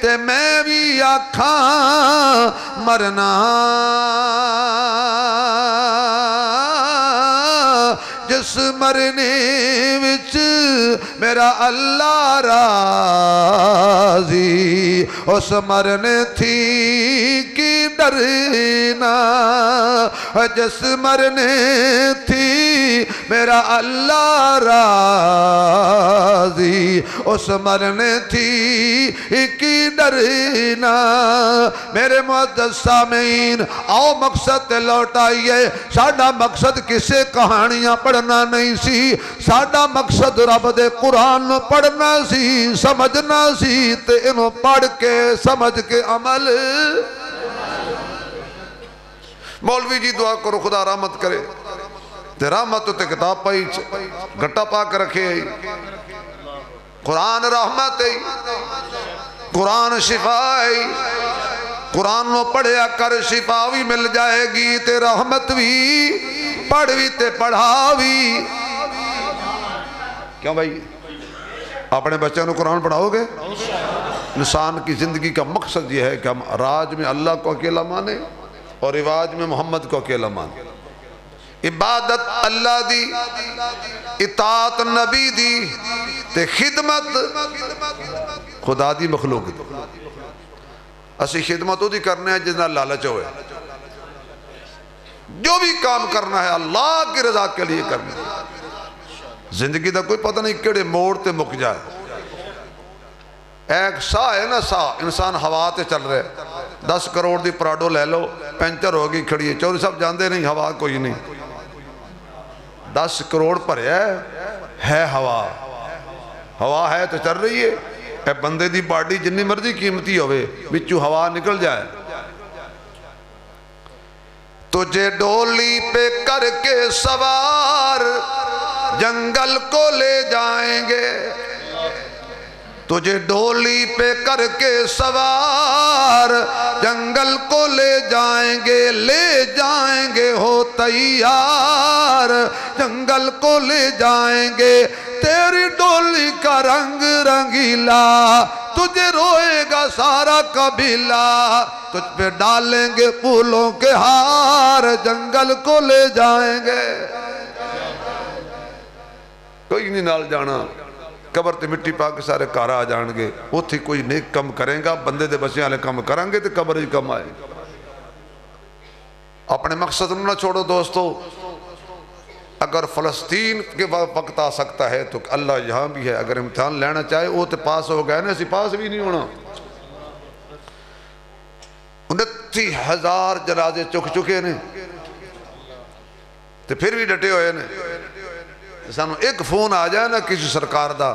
تے میں بھی آنکھاں مرنا. جس مرنے وچ میرا اللہ راضی, اس مرنے تھی کی ڈرنا جس مرنے تھی میرا اللہ راضی اس مرنے تھی کی ڈرنا میرے معزز سامعین آؤ مقصد تے لوٹائیے ساڈا مقصد کسے کہانیاں پڑھنا نہیں سی ساڈا مقصد رب دے قرآن پڑھنا سی سمجھنا سی تے انہوں پڑھ کے سمجھ کے عمل مولوی جی دعا کرو خدا رحمت کرے تے رحمت تے کتاب پائی گھٹا پا کے رکھے قرآن رحمت ہے قرآن شفا ہے قرآن نو پڑھیا کر شفا بھی مل جائے گی تے رحمت بھی پڑھ بھی تے پڑھا بھی کیوں بھائی اپنے بچوں نے قرآن پڑھاؤ گے انسان کی زندگی کا مقصد یہ ہے کہ ہم راج میں اللہ کو اکیلا مانیں اور رواج میں محمد کو اکیلا مانیں عبادت اللہ دی اطاعت نبی دی تے خدمت خدا دی مخلوق دی اسی خدمت دی کرنے ہیں جتنا لالچ ہوئے جو بھی کام کرنا ہے اللہ کی رضا کے لیے کرنا ہے زندگی دا کوئی پتہ نہیں کیڑے موڑ تے مک جائے ایک سا ہے نا سا انسان ہوا تے چل رہے 10 کروڑ دی پراڈو لے لو پینچر ہوگی کھڑی ہے چوری صاحب جاندے نہیں ہوا کوئی نہیں 10 کروڑ پر ہے ہوا ہوا ہے تو چل رہی ہے اے بندے دی باڈی جنی مرضی قیمتی ہوئے بچو ہوا نکل جائے تجھے ڈولی پہ کر کے سوار جنگل کو لے جائیں گے تجھے ڈولی پہ کر کے سوار جنگل کو لے جائیں گے ہو تیار جنگل کو لے جائیں گے تیری ڈولی کا رنگ رنگیلا تجھے روئے گا سارا قبیلہ تجھ پہ ڈالیں گے پھولوں کے ہار جنگل کو لے جائیں گے کوئی نہیں نال جانا قبر تے مٹی پا کے سارے کارا آ جان گے وہ تھی کوئی نیک کم کریں گا بندے دے بچے والے کم کریں گے تے قبر ہی کم آئے اپنے مقصد نہ چھوڑو دوستو اگر فلسطین کے وقت آ سکتا ہے تو اللہ یہاں بھی ہے اگر امتحان لینا چاہے وہ تے پاس ہو گئے نا اسی پاس بھی نہیں ہونا 29,000 جنازے چکے نے تے پھر بھی ڈٹے ہوئے نے سانو ایک فون آ جائے نا کسی سرکار دا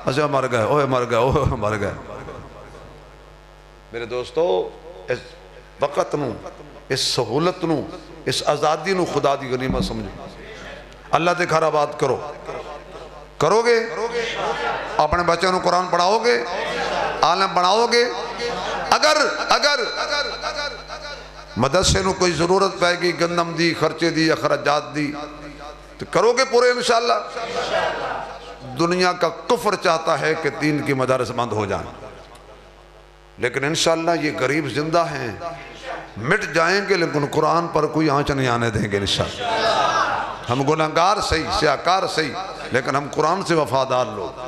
اسے مر گئے اوہ مر گئے میرے دوستو اس وقت نو اس سہولت نو اس آزادی نو خدا دی غنیمت سمجھو اللہ دے گھر آباد کرو گے اپنے بچوں نو قرآن پڑھاؤ گے عالم بناؤ گے اگر مدرسے نو کوئی ضرورت پائے گی گندم دی خرچے دی یا خرچات دی تو کرو گے پورے انشاءاللہ دنیا کا کفر چاہتا ہے کہ دین کی مدارس بند ہو جائیں لیکن انشاءاللہ یہ غریب زندہ ہیں مٹ جائیں گے لیکن قرآن پر کوئی آنچ نہیں آنے دیں گے انشاءاللہ ہم گناہگار صحیح سیاکار صحیح لیکن ہم قرآن سے وفادار لوگ